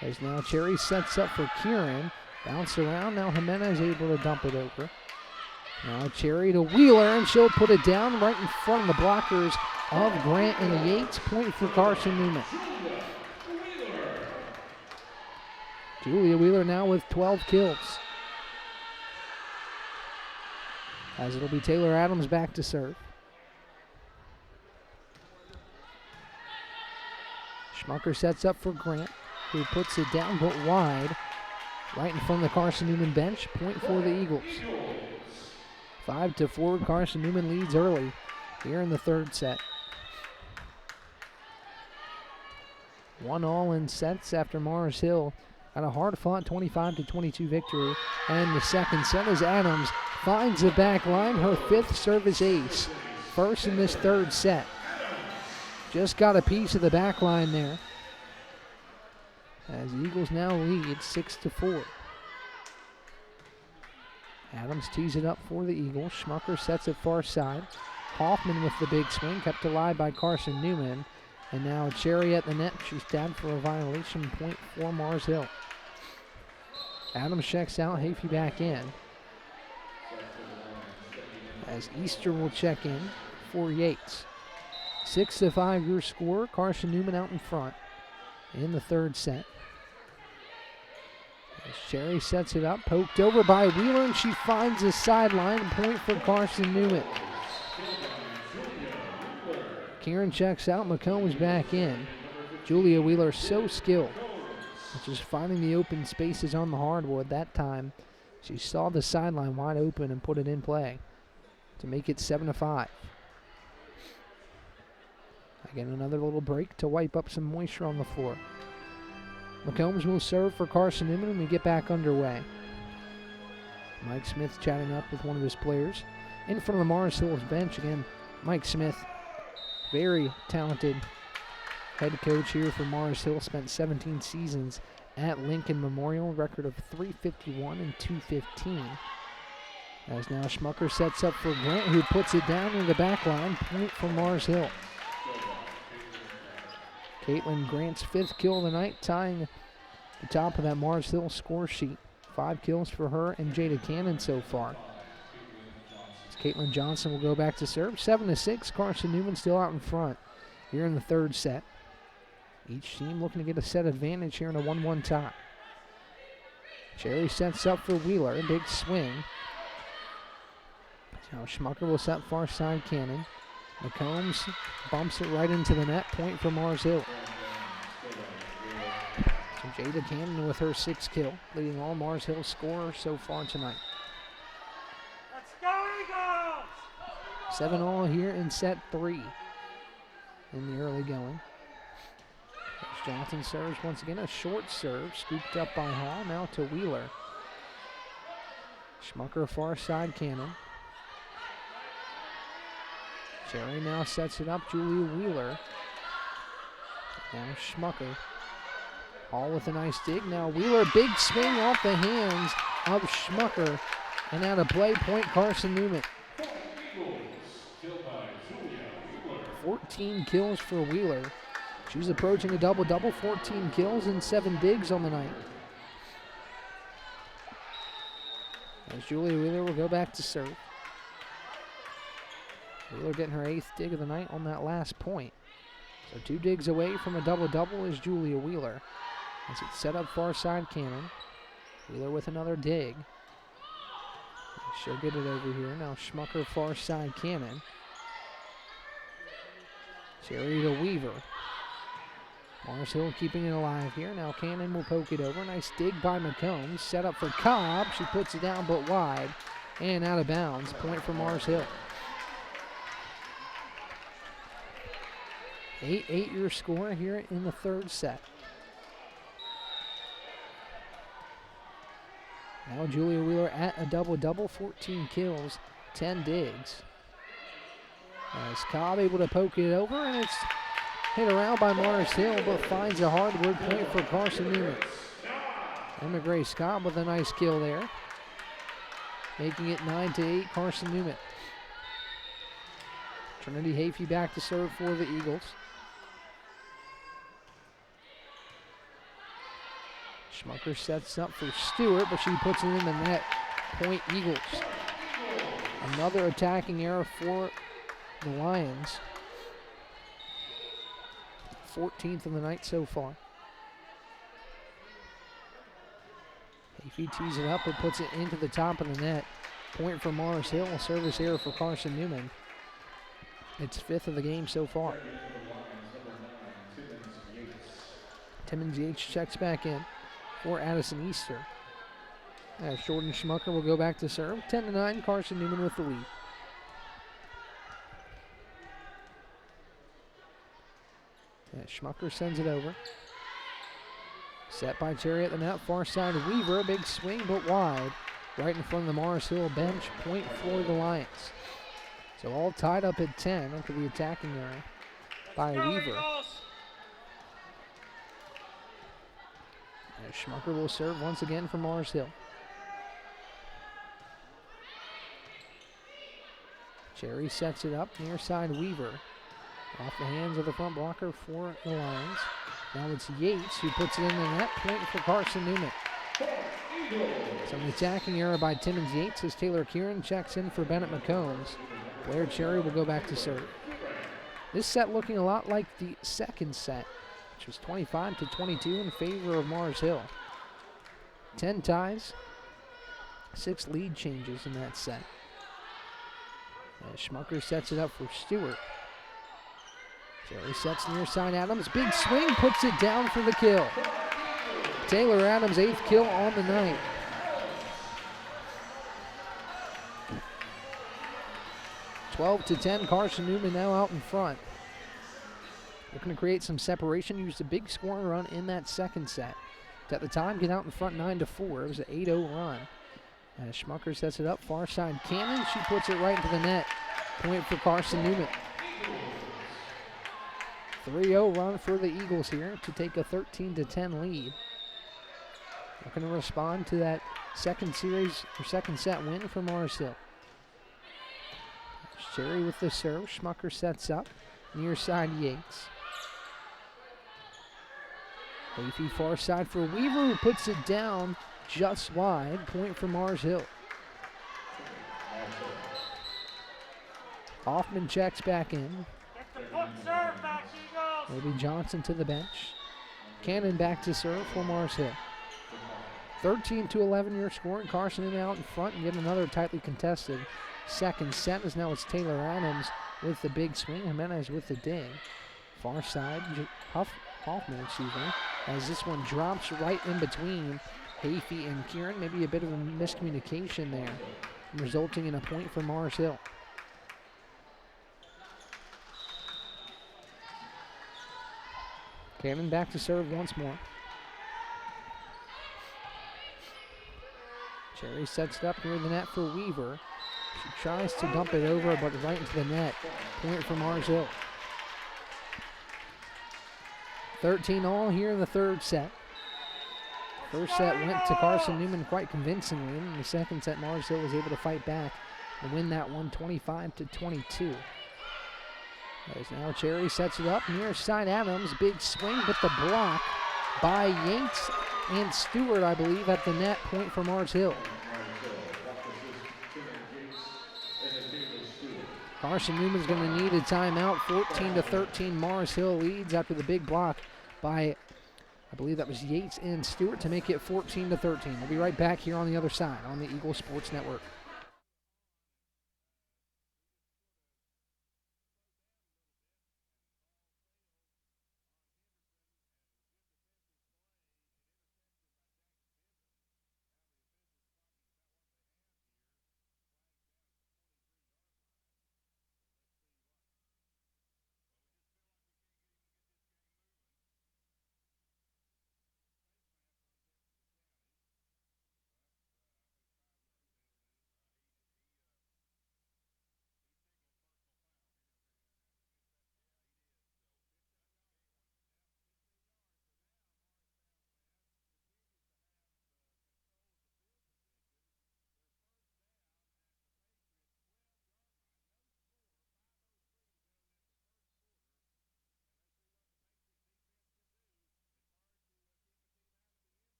As now Cherry sets up for Kieran. Bounce around. Now Jimenez able to dump it over. Now Cherry to Wheeler, and she'll put it down right in front of the blockers of Grant and Yates. Point for Carson-Newman. Julia Wheeler now with 12 kills. As it'll be Taylor Adams back to serve. Schmucker sets up for Grant, who puts it down but wide. Right in front of the Carson-Newman bench. Point for the Eagles. 5-4, Carson-Newman leads early here in the third set. 1-1 in sets after Mars Hill got a hard-fought 25-22 victory. And the second set as Adams finds the back line, her 5th service ace. First in this third set. Just got a piece of the back line there. As the Eagles now lead 6-4. Adams tees it up for the Eagles. Schmucker sets it far side. Hoffman with the big swing, kept alive by Carson-Newman. And now Cherry at the net. She's tagged for a violation. Point for Mars Hill. Adams checks out. Hafey back in. As Easter will check in for Yates. 6-5 your score. Carson-Newman out in front in the third set. As Cherry sets it up, poked over by Wheeler, and she finds the sideline. Point for Carson-Newman. Kieran checks out. McComb's back in. Julia Wheeler so skilled. Just finding the open spaces on the hardwood. That time she saw the sideline wide open and put it in play to make it 7-5. Again, another little break to wipe up some moisture on the floor. McCombs will serve for Carson-Newman when we get back underway. Mike Smith chatting up with one of his players. In front of the Mars Hills bench, again, Mike Smith, very talented head coach here for Mars Hill, spent 17 seasons at Lincoln Memorial, record of 351 and 215. As now Schmucker sets up for Grant, who puts it down in the back line, point for Mars Hill. Caitlin Grant's 5th kill of the night, tying the top of that Mars Hill score sheet. 5 kills for her and Jada Cannon so far. As Caitlin Johnson will go back to serve. 7-6, Carson-Newman still out in front here in the 3rd set. Each team looking to get a set advantage here in a 1-1 tie. Cherry sets up for Wheeler, big swing. Now Schmucker will set far side Cannon. McCombs bumps it right into the net, point for Mars Hill. So Jada Cannon with her 6th kill, leading all Mars Hill scorers so far tonight. Let's go Eagles! 7-all here in set 3 in the early going. As Johnson serves once again, a short serve, scooped up by Hall, now to Wheeler. Schmucker far side Cannon. Cherry now sets it up, Julia Wheeler. Now Schmucker. Hall with a nice dig. Now Wheeler, big swing off the hands of Schmucker. And out of play, point Carson-Newman. 14 kills for Wheeler. She's approaching a double-double, 14 kills and 7 digs on the night. As Julia Wheeler will go back to serve. Wheeler getting her 8th dig of the night on that last point. So 2 digs away from a double-double is Julia Wheeler. As it's set up far side Cannon. Wheeler with another dig. She'll get it over here. Now Schmucker far side Cannon. Cherry to Weaver. Mars Hill keeping it alive here. Now Cannon will poke it over. Nice dig by McCombs. Set up for Cobb. She puts it down but wide. And out of bounds. Point for Mars Hill. 8-8 your score here in the 3rd set. Now Julia Wheeler at a double-double, 14 kills, 10 digs. As Cobb able to poke it over, and it's hit around by Mars Hill, but finds a hardwood point for Carson-Newman. Emma Grace Cobb with a nice kill there, making it 9-8 Carson-Newman. Trinity Hafey back to serve for the Eagles. Schmucker sets up for Stewart, but she puts it in the net. Point Eagles. Another attacking error for the Lions. 14th of the night so far. Hafey tees it up but puts it into the top of the net. Point for Mars Hill. A service error for Carson-Newman. It's 5th of the game so far. Timmons Yates checks back in for Addison Easter. As Jordan Schmucker will go back to serve. 10-9, Carson-Newman with the lead. As Schmucker sends it over. Set by Cherry at the net, far side of Weaver. A big swing but wide. Right in front of the Mars Hill bench. Point for the Lions. So all tied up at 10 after the attacking error by Weaver. As Schmucker will serve once again for Mars Hill. Cherry sets it up near side Weaver. Off the hands of the front blocker for the Lions. Now it's Yates who puts it in the net. Point for Carson-Newman. So an attacking error by Timmons Yates as Taylor Kieran checks in for Bennett McCombs. Blair Cherry will go back to serve. This set looking a lot like the 2nd set, which was 25-22 in favor of Mars Hill. 10 ties, 6 lead changes in that set. As Schmucker sets it up for Stewart. Cherry sets near side Adams. Big swing, puts it down for the kill. Taylor Adams' 8th kill on the night. (12-10), Carson-Newman now out in front. Looking to create some separation, used a big scoring run in that second set. At the time, get out in front 9-4. It was an 8-0 run. As Schmucker sets it up, far side Cannon. She puts it right into the net. Point for Carson-Newman. 3-0 run for the Eagles here to take a 13-10 lead. Looking to respond to that second set win for Mars Hill. Cherry with the serve. Schmucker sets up. Near side Yates. Leafy far side for Weaver, who puts it down just wide. Point for Mars Hill. Hoffman checks back in. Get the foot serve back, Eagles. Maybe Johnson to the bench. Cannon back to serve for Mars Hill. 13-11 your score, and Carson out in front and get another tightly contested second set, as now it's Taylor Adams with the big swing, Jimenez with the dig. Far side, Hoffman, as this one drops right in between Hafey and Kieran. Maybe a bit of a miscommunication there, resulting in a point for Mars Hill. Cannon back to serve once more. Cherry sets it up near the net for Weaver. She tries to dump it over, but right into the net. Point for Mars Hill. 13-all here in the third set. First set went to Carson-Newman quite convincingly. In the second set, Mars Hill was able to fight back and win that one 25-22. As now Cherry sets it up near side Adams. Big swing, but the block by Yates and Stewart, I believe, at the net. Point for Mars Hill. Carson-Newman's going to need a timeout. 14-13, Mars Hill leads after the big block by, I believe that was Yates and Stewart, to make it 14-13. We'll be right back here on the other side on the Eagle Sports Network.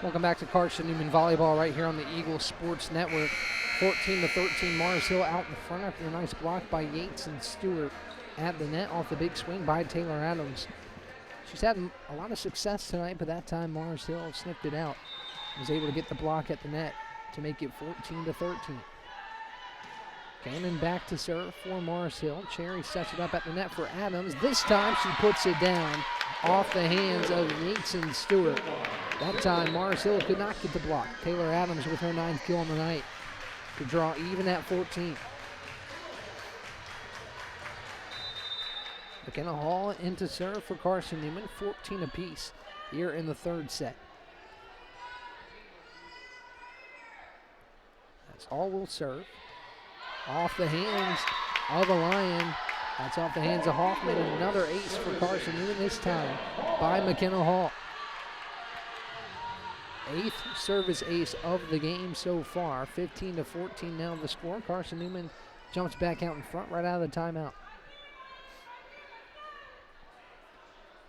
Welcome back to Carson-Newman Volleyball right here on the Eagle Sports Network. 14-13, Mars Hill out in front after a nice block by Yates and Stewart at the net off the big swing by Taylor Adams. She's had a lot of success tonight, but that time Mars Hill sniffed it out. Was able to get the block at the net to make it 14-13. Cannon back to serve for Mars Hill. Cherry sets it up at the net for Adams. This time she puts it down off the hands of Yates and Stewart. That time Mars Hill could not get the block. Taylor Adams with her 9th kill on the night to draw even at 14. McKenna Hall into serve for Carson-Newman. 14 apiece here in the third set. That's Hall will serve. Off the hands of a Lion. That's off the hands of Hoffman. And another ace for Carson-Newman, this time by McKenna Hall. 8th service ace of the game so far. 15-14 now the score. Carson-Newman jumps back out in front right out of the timeout.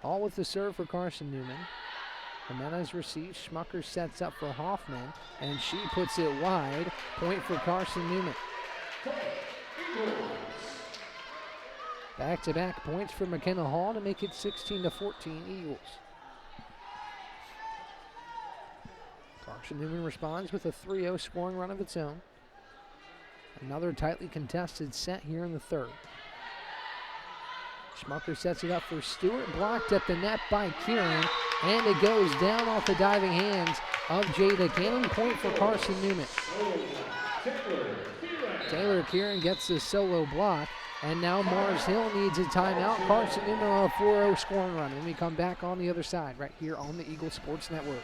Hall with the serve for Carson-Newman. Jimenez receives. Schmucker sets up for Hoffman, and she puts it wide. Point for Carson-Newman. Back-to-back points for McKenna Hall to make it 16-14 Eagles. Carson-Newman responds with a 3-0 scoring run of its own. Another tightly contested set here in the third. Schmucker sets it up for Stewart, blocked at the net by Kieran, and it goes down off the diving hands of Jada Cannon. Point for Carson-Newman. Taylor Kieran gets the solo block, and now Mars Hill needs a timeout. Carson-Newman on a 4-0 scoring run. When we come back on the other side, right here on the Eagle Sports Network.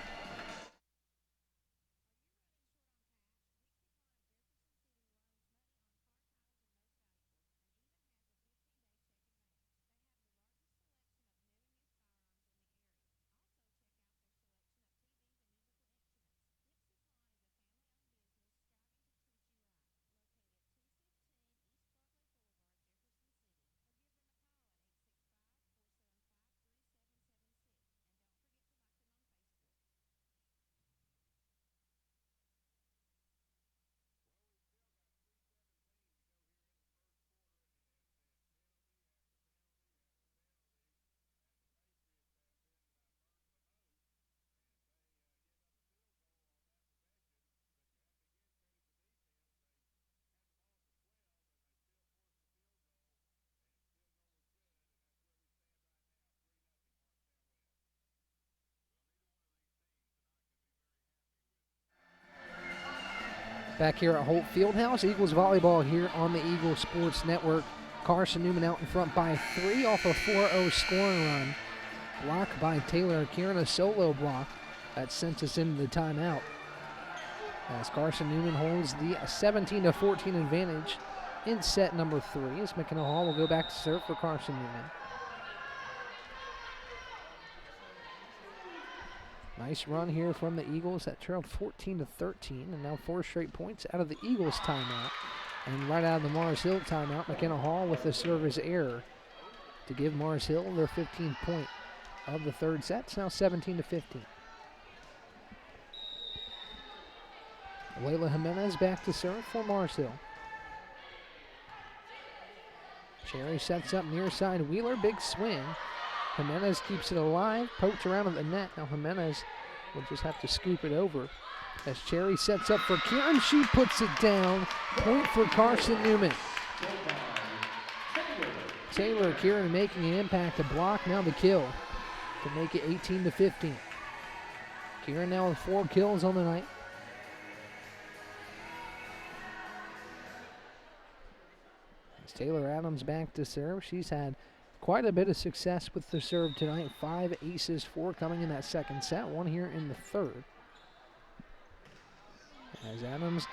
Back here at Holt Fieldhouse, Eagles volleyball here on the Eagle Sports Network. Carson-Newman out in front by 3 off a 4-0 scoring run. Blocked by Taylor Kieran, a solo block that sent us into the timeout. As Carson-Newman holds the 17-14 advantage in set number 3. As McKenna Hall will go back to serve for Carson-Newman. Nice run here from the Eagles that trailed 14-13, and now 4 straight points out of the Eagles timeout. And right out of the Mars Hill timeout, McKenna Hall with a service error to give Mars Hill their 15th point of the third set. It's now 17-15. Layla Jimenez back to serve for Mars Hill. Cherry sets up near side Wheeler, big swing. Jimenez keeps it alive, poked around at the net. Now Jimenez will just have to scoop it over. As Cherry sets up for Kieran, she puts it down. Point for Carson-Newman. Taylor Kieran making an impact to block, now the kill to make it 18-15. Kieran now with 4 kills on the night. As Taylor Adams back to serve, she's had quite a bit of success with the serve tonight. 5 aces, 4 coming in that second set, 1 here in the third. As Adams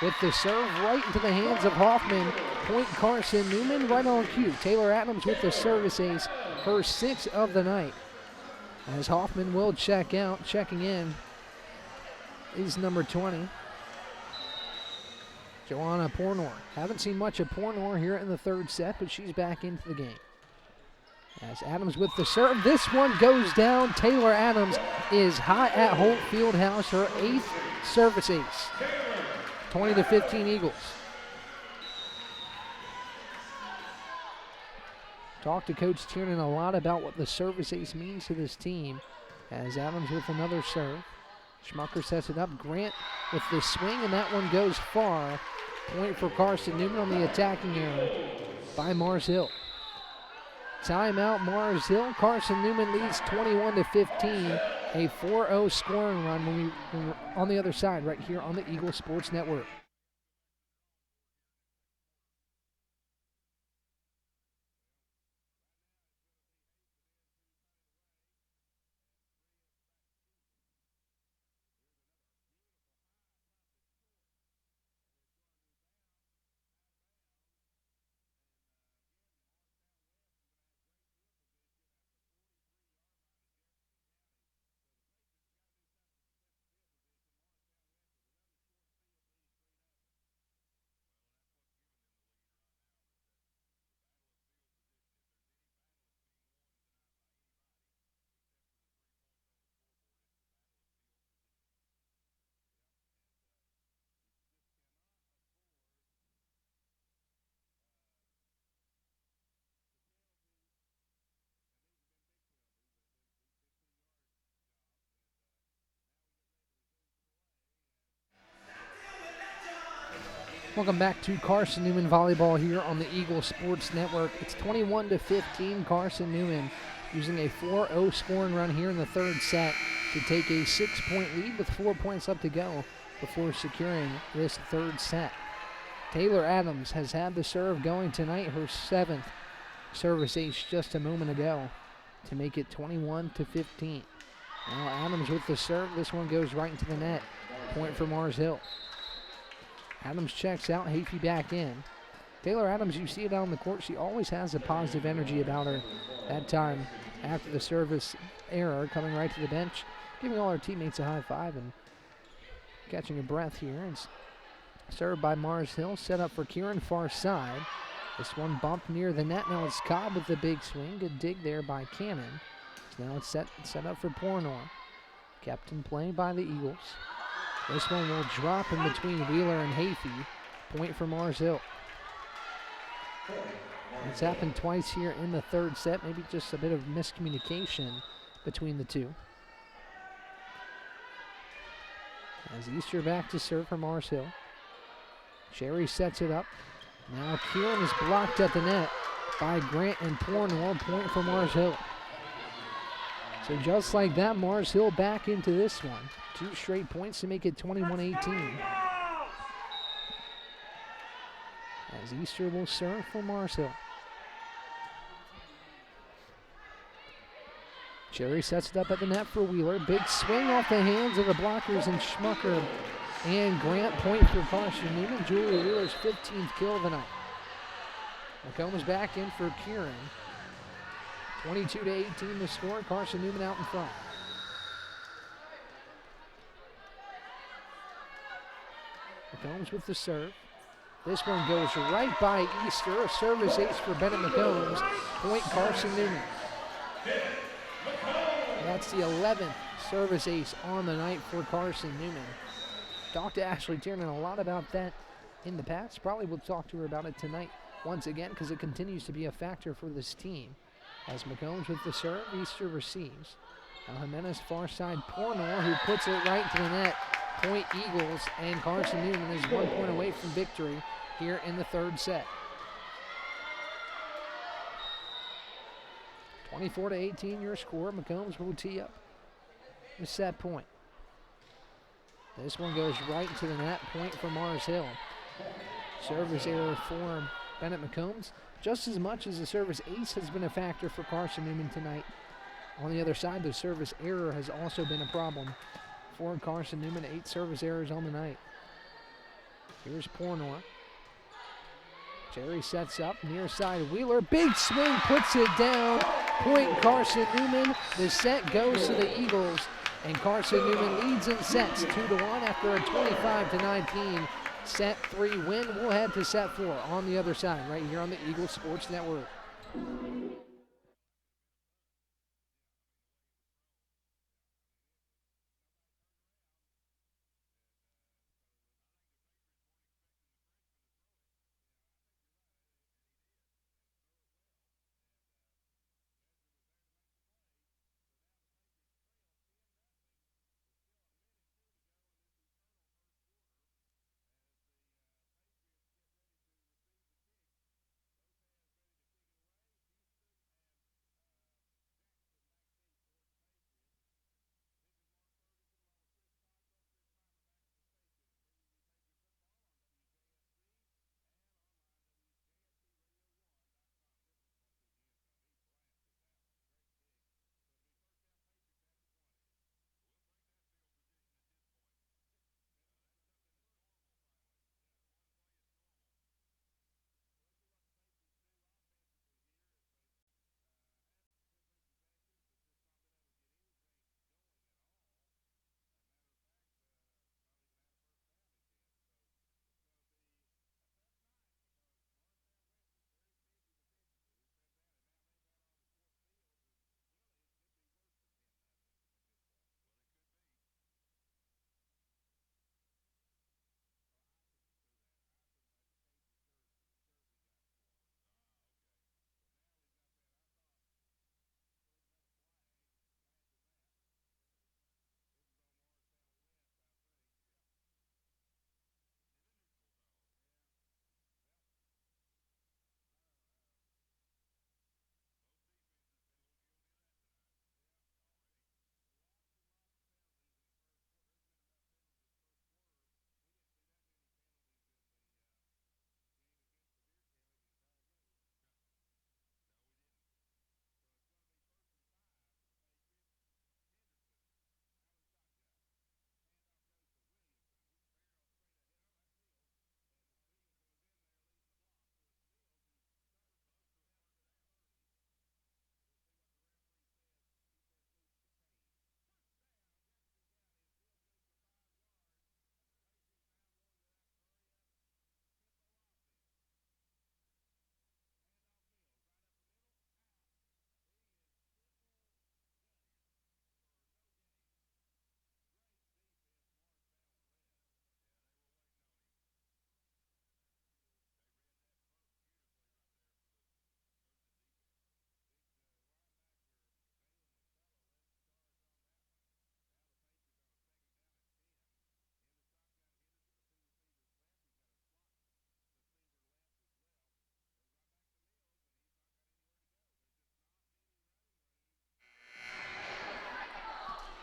with the serve right into the hands of Hoffman. Point Carson-Newman right on cue. Taylor Adams with the service ace, her 6th of the night. As Hoffman will check out, checking in is number 20. Joanna Pornor. Haven't seen much of Pornor here in the third set, but she's back into the game. As Adams with the serve, this one goes down. Taylor Adams is hot at Holt Fieldhouse, her 8th service ace. 20-15 Eagles. Talked to Coach Tiernan a lot about what the service ace means to this team. As Adams with another serve. Schmucker sets it up. Grant with the swing, and that one goes far. Point for Carson-Newman on the attacking error by Mars Hill. Timeout Mars Hill. Carson-Newman leads 21-15. A 4-0 scoring run when we're on the other side right here on the Eagle Sports Network. Welcome back to Carson-Newman volleyball here on the Eagle Sports Network. It's 21-15. Carson-Newman using a 4-0 scoring run here in the third set to take a 6-point lead with 4 points left to go before securing this third set. Taylor Adams has had the serve going tonight, her 7th service ace just a moment ago to make it 21-15. Now Adams with the serve. This one goes right into the net. Point for Mars Hill. Adams checks out, Hafey back in. Taylor Adams, you see it out on the court, she always has a positive energy about her. That time, after the service error, coming right to the bench, giving all her teammates a high five and catching a breath here. It's served by Mars Hill, set up for Kieran, far side. This one bumped near the net. Now it's Cobb with the big swing. Good dig there by Cannon. So now it's set up for Pornor. Kept in play by the Eagles. This one will drop in between Wheeler and Hafey. Point for Mars Hill. It's happened twice here in the third set. Maybe just a bit of miscommunication between the two. As Easter back to serve for Mars Hill. Cherry sets it up. Now Kieran is blocked at the net by Grant and Pornor. Point for Mars Hill. So just like that, Mars Hill back into this one. 2 straight points to make it 21-18. As Easter will serve for Mars Hill. Cherry sets it up at the net for Wheeler. Big swing off the hands of the blockers and Schmucker and Grant. Point for Carson-Newman. Julia Wheeler's 15th kill of the night. McCombs back in for Kieran. 22-18 the score. Carson-Newman out in front. McCombs with the serve. This one goes right by Easter. A service ace for Bennett McCombs. Point Carson-Newman. That's the 11th service ace on the night for Carson-Newman. Talked to Ashley Tiernan a lot about that in the past. Probably will talk to her about it tonight once again because it continues to be a factor for this team. As McCombs with the serve, Easter receives. Now Jimenez far side, Pornor, who puts it right to the net. Point Eagles, and Carson-Newman is 1 point away from victory here in the third set. 24-18 your score. McCombs will tee up the set point. This one goes right into the net. Point for Mars Hill. Service error for Bennett McCombs. Just as much as the service ace has been a factor for Carson-Newman tonight. On the other side, the service error has also been a problem for Carson-Newman. 8 service errors on the night. Here's Pornor. Cherry sets up, near side Wheeler. Big swing, puts it down. Point Carson-Newman. The set goes to the Eagles. And Carson-Newman leads in sets 2-1 after a 25-19 set 3 win. We'll head to set 4 on the other side right here on the Eagles Sports Network.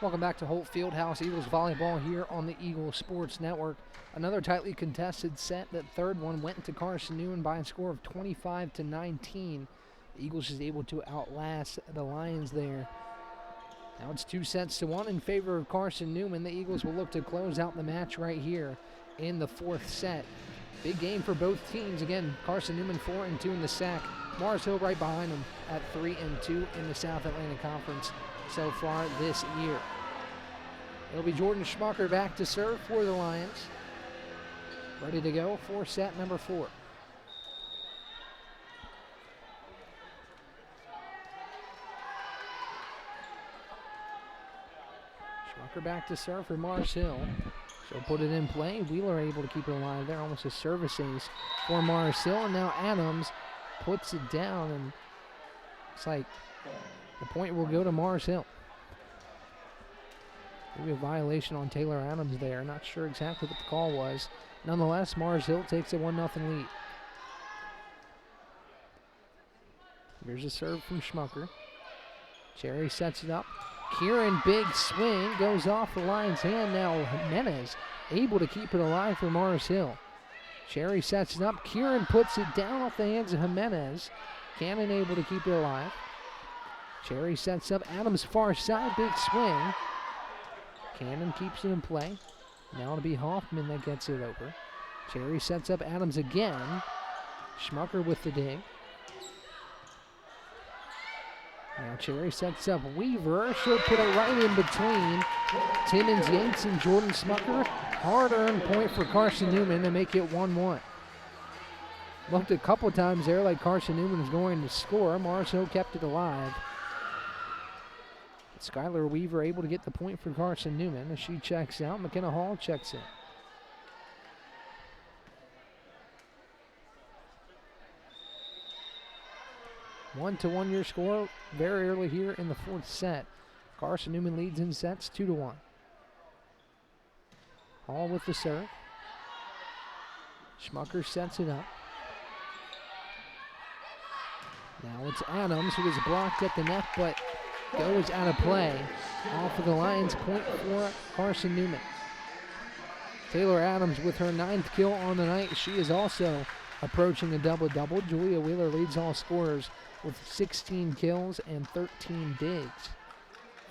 Welcome back to Holt Fieldhouse Eagles volleyball here on the Eagle Sports Network. Another tightly contested set. That third one went to Carson-Newman by a score of 25-19. The Eagles is able to outlast the Lions there. Now it's 2-1 in favor of Carson-Newman. The Eagles will look to close out the match right here in the fourth set. Big game for both teams. Again, Carson-Newman 4-2 in the SAC. Mars Hill right behind them at 3-2 in the South Atlantic Conference so far this year. It'll be Jordan Schmucker back to serve for the Lions. Ready to go for set number 4. Schmucker back to serve for Mars Hill. She'll put it in play. Wheeler able to keep it alive there. Almost a service ace for Mars Hill. And now Adams puts it down, and it's like the point will go to Mars Hill. Maybe a violation on Taylor Adams there. Not sure exactly what the call was. Nonetheless, Mars Hill takes a 1-0 lead. Here's a serve from Schmucker. Cherry sets it up. Kieran, big swing, goes off the Lions' hand. Now Jimenez able to keep it alive for Mars Hill. Cherry sets it up. Kieran puts it down off the hands of Jimenez. Cannon able to keep it alive. Cherry sets up. Adams far side, big swing. Cannon keeps it in play. Now it'll be Hoffman that gets it over. Cherry sets up Adams again. Schmucker with the dig. Now Cherry sets up Weaver. She'll put it right in between Timmons, Yates, and Jordan Schmucker. Hard-earned point for Carson-Newman to make it 1-1. Looked a couple times there like Carson-Newman was going to score. Mars Hill kept it alive. Skylar Weaver able to get the point for Carson-Newman as she checks out. McKenna Hall checks in. One to 1 your score very early here in the fourth set. Carson-Newman leads in sets 2-1. Hall with the serve. Schmucker sets it up. Now it's Adams who is blocked at the net, but goes out of play. Off of the Lions, point for Carson-Newman. Taylor Adams with her 9th kill on the night. She is also approaching a double-double. Julia Wheeler leads all scorers with 16 kills and 13 digs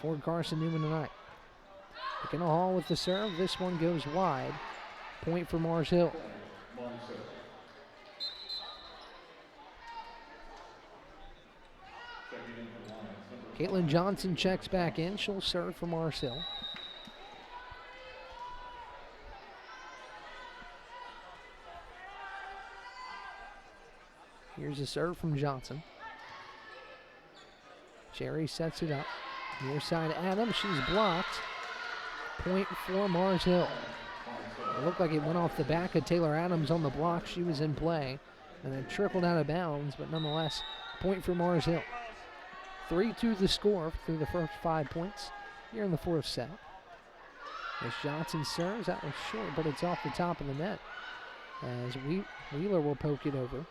for Carson-Newman tonight. McKenna Hall with the serve. This one goes wide. Point for Mars Hill. Caitlin Johnson checks back in. She'll serve for Mars Hill. Here's a serve from Johnson. Cherry sets it up. Near side Adams. She's blocked. Point for Mars Hill. It looked like it went off the back of Taylor Adams on the block. She was in play. And it trickled out of bounds, but nonetheless, point for Mars Hill. 3-2 the score through the first 5 points here in the fourth set. As Johnson serves, that was short, but it's off the top of the net. As Wheeler will poke it over.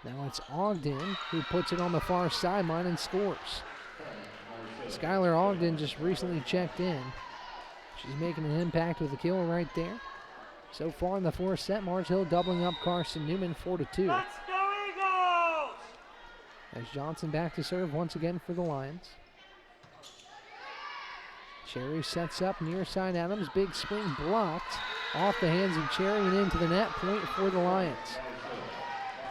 Now it's Ogden who puts it on the far sideline and scores. Skylar Ogden just recently checked in. She's making an impact with a kill right there. So far in the fourth set, Mars Hill doubling up Carson-Newman 4-2. Let's go Eagles! As Johnson back to serve once again for the Lions. Cherry sets up near side Adams. Big swing blocked off the hands of Cherry and into the net. Point for the Lions.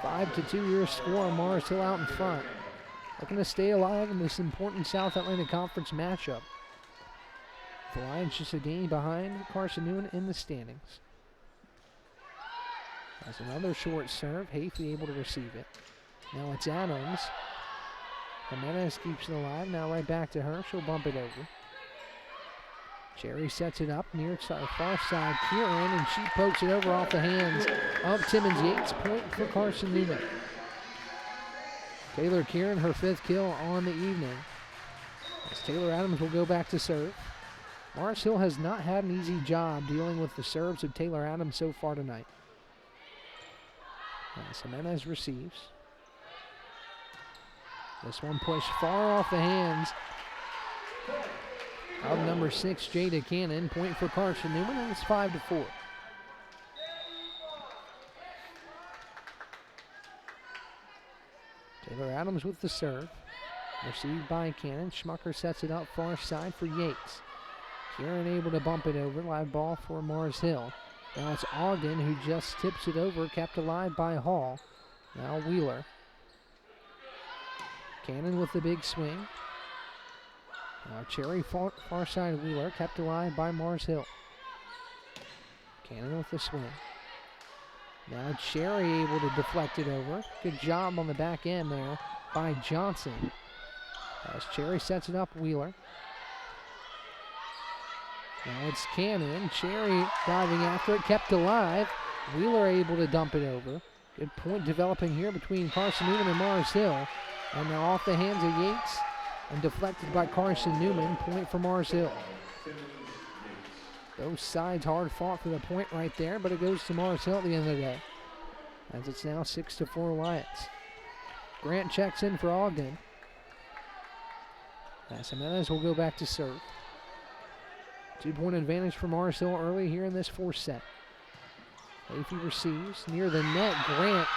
5-2 your score. Mars Hill out in front. Looking to stay alive in this important South Atlantic Conference matchup. The Lions just a game behind Carson-Newman in the standings. That's another short serve. Hafey able to receive it. Now it's Adams. Jimenez keeps it alive. Now right back to her. She'll bump it over. Cherry sets it up near far side Kieran, and she pokes it over off the hands of Timmons Yates. Point for Carson-Newman. Taylor Kieran, her 5th kill on the evening. As Taylor Adams will go back to serve. Mars Hill has not had an easy job dealing with the serves of Taylor Adams so far tonight. As Jimenez receives. This one pushed far off the hands of number 6, Jada Cannon. Point for Carson-Newman, and it's 5-4. Taylor Adams with the serve. Received by Cannon. Schmucker sets it up far side for Yates. Kieran able to bump it over. Live ball for Mars Hill. Now it's Ogden who just tips it over, kept alive by Hall. Now Wheeler. Cannon with the big swing. Now Cherry far side Wheeler, kept alive by Mars Hill. Cannon with the swing. Now Cherry able to deflect it over. Good job on the back end there by Johnson. As Cherry sets it up, Wheeler. Now it's Cannon. Cherry diving after it, kept alive. Wheeler able to dump it over. Good point developing here between Carson-Newman and Mars Hill. And now off the hands of Yates and deflected by Carson-Newman. Point for Mars Hill. Both sides hard fought for the point right there, but it goes to Mars Hill at the end of the day. As it's now 6-4 Lions. Grant checks in for Ogden. Jimenez will go back to serve. 2-point advantage for Mars Hill early here in this fourth set. Leafy receives near the net. Grant,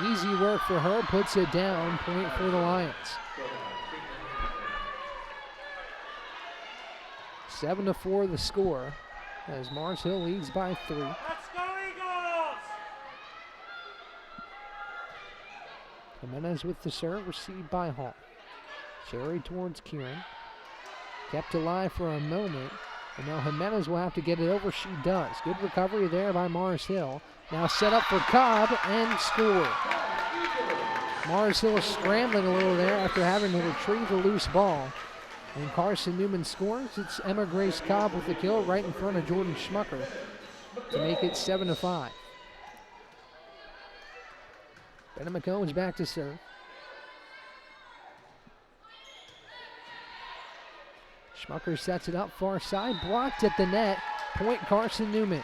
easy work for her, puts it down. Point for the Lions. 7-4 the score as Mars Hill leads by 3. Let's go Eagles! Jimenez with the serve, received by Hall. Cherry towards Kieran. Kept alive for a moment. And now Jimenez will have to get it over. She does. Good recovery there by Mars Hill. Now set up for Cobb and score. Mars Hill is scrambling a little there after having to retrieve a loose ball. And Carson-Newman scores. It's Emma Grace Cobb with the kill right in front of Jordan Schmucker to make it 7-5. Brenna McCombs back to serve. Schmucker sets it up far side, blocked at the net. Point Carson-Newman.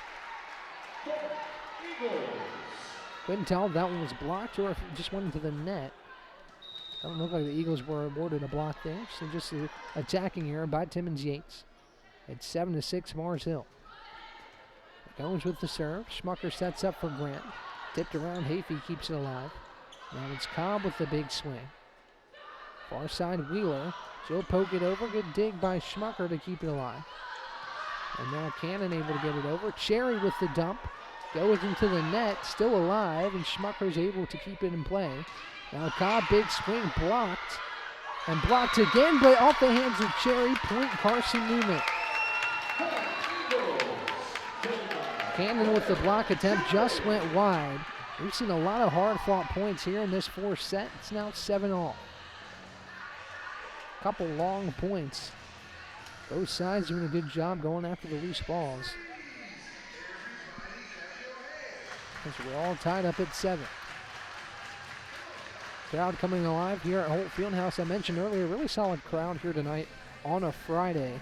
Couldn't tell if that one was blocked or if it just went into the net. Doesn't look like the Eagles were awarded a block there. So just an attacking error by Timmons Yates. It's 7-6 Mars Hill. Goes with the serve. Schmucker sets up for Grant. Tipped around, Hafey keeps it alive. Now it's Cobb with the big swing. Far side Wheeler. She'll poke it over. Good dig by Schmucker to keep it alive. And now Cannon able to get it over. Cherry with the dump. Goes into the net. Still alive. And Schmucker's able to keep it in play. Now Cobb, big swing, blocked. And blocked again, but off the hands of Cherry. Point Carson-Newman. Cannon with the block attempt just went wide. We've seen a lot of hard-fought points here in this fourth set. It's now 7-all. Couple long points. Both sides doing a good job going after the loose balls. As we're all tied up at 7. Crowd coming alive here at Holt Fieldhouse. I mentioned earlier, really solid crowd here tonight on a Friday.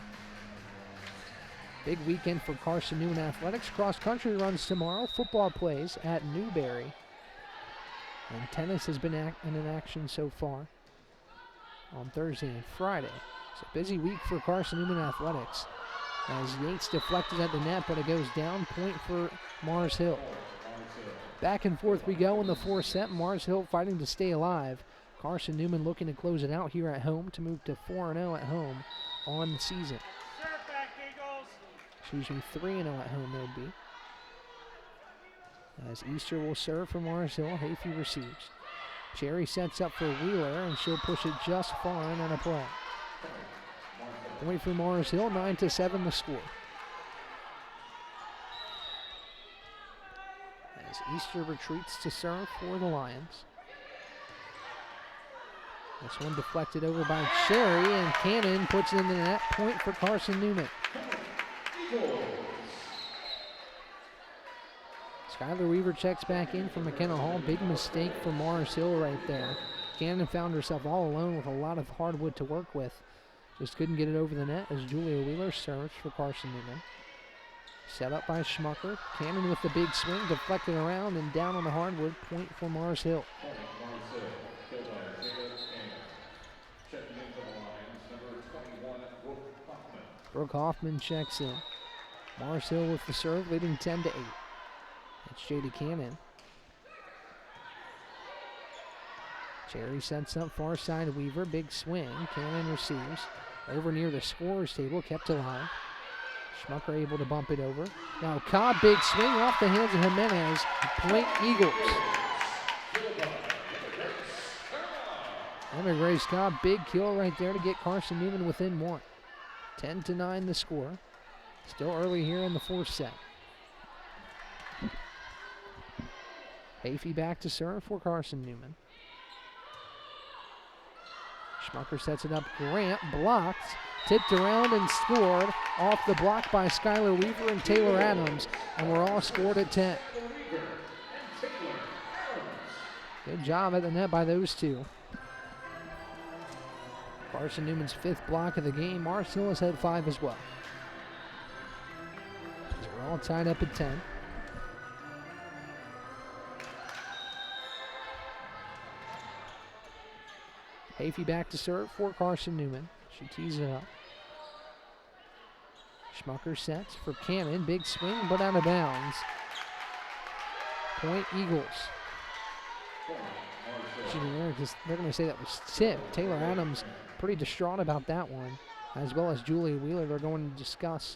Big weekend for Carson-Newman Athletics. Cross country runs tomorrow. Football plays at Newberry. And tennis has been in action so far on Thursday and Friday. It's a busy week for Carson-Newman Athletics. As Yates deflected at the net, but it goes down. Point for Mars Hill. Back and forth we go in the fourth set. Mars Hill fighting to stay alive. Carson-Newman looking to close it out here at home to move to 4-0 at home on the season. Serve back Eagles! Excuse me, 3-0 at home it would be. As Easter will serve for Mars Hill, Hafey receives. Cherry sets up for Wheeler, and she'll push it just far and on a play. Point for Mars Hill, 9-7 the score. As Easter retreats to serve for the Lions. This one deflected over by Cherry, and Cannon puts it in the net. Point for Carson-Newman. Skylar Weaver checks back in for McKenna Hall. Big mistake for Mars Hill right there. Cannon found herself all alone with a lot of hardwood to work with. Just couldn't get it over the net as Julia Wheeler serves for Carson-Newman. Set up by Schmucker. Cannon with the big swing, deflected around and down on the hardwood. Point for Mars Hill. Brooke Hoffman checks in. Mars Hill with the serve, leading 10-8. That's J.D. Cannon. Cherry sets up far side Weaver. Big swing. Cannon receives. Over near the scorer's table. Kept alive. Schmucker able to bump it over. Now Cobb, big swing off the hands of Jimenez. Point Eagles. Emma Grace Cobb, big kill right there to get Carson-Newman within one. 10-9 the score. Still early here in the fourth set. Hafey back to serve for Carson-Newman. Schmucker sets it up. Grant blocked, tipped around and scored off the block by Skylar Weaver and Taylor Adams, and we're all scored at 10. Good job at the net by those two. Carson-Newman's 5th block of the game. Mars Hill has had 5 as well. So we're all tied up at 10. Hafey back to serve for Carson-Newman. She tees it up. Schmucker sets for Cannon. Big swing, but out of bounds. Point Eagles. They're going to say that was tipped. Taylor Adams pretty distraught about that one, as well as Julia Wheeler. They're going to discuss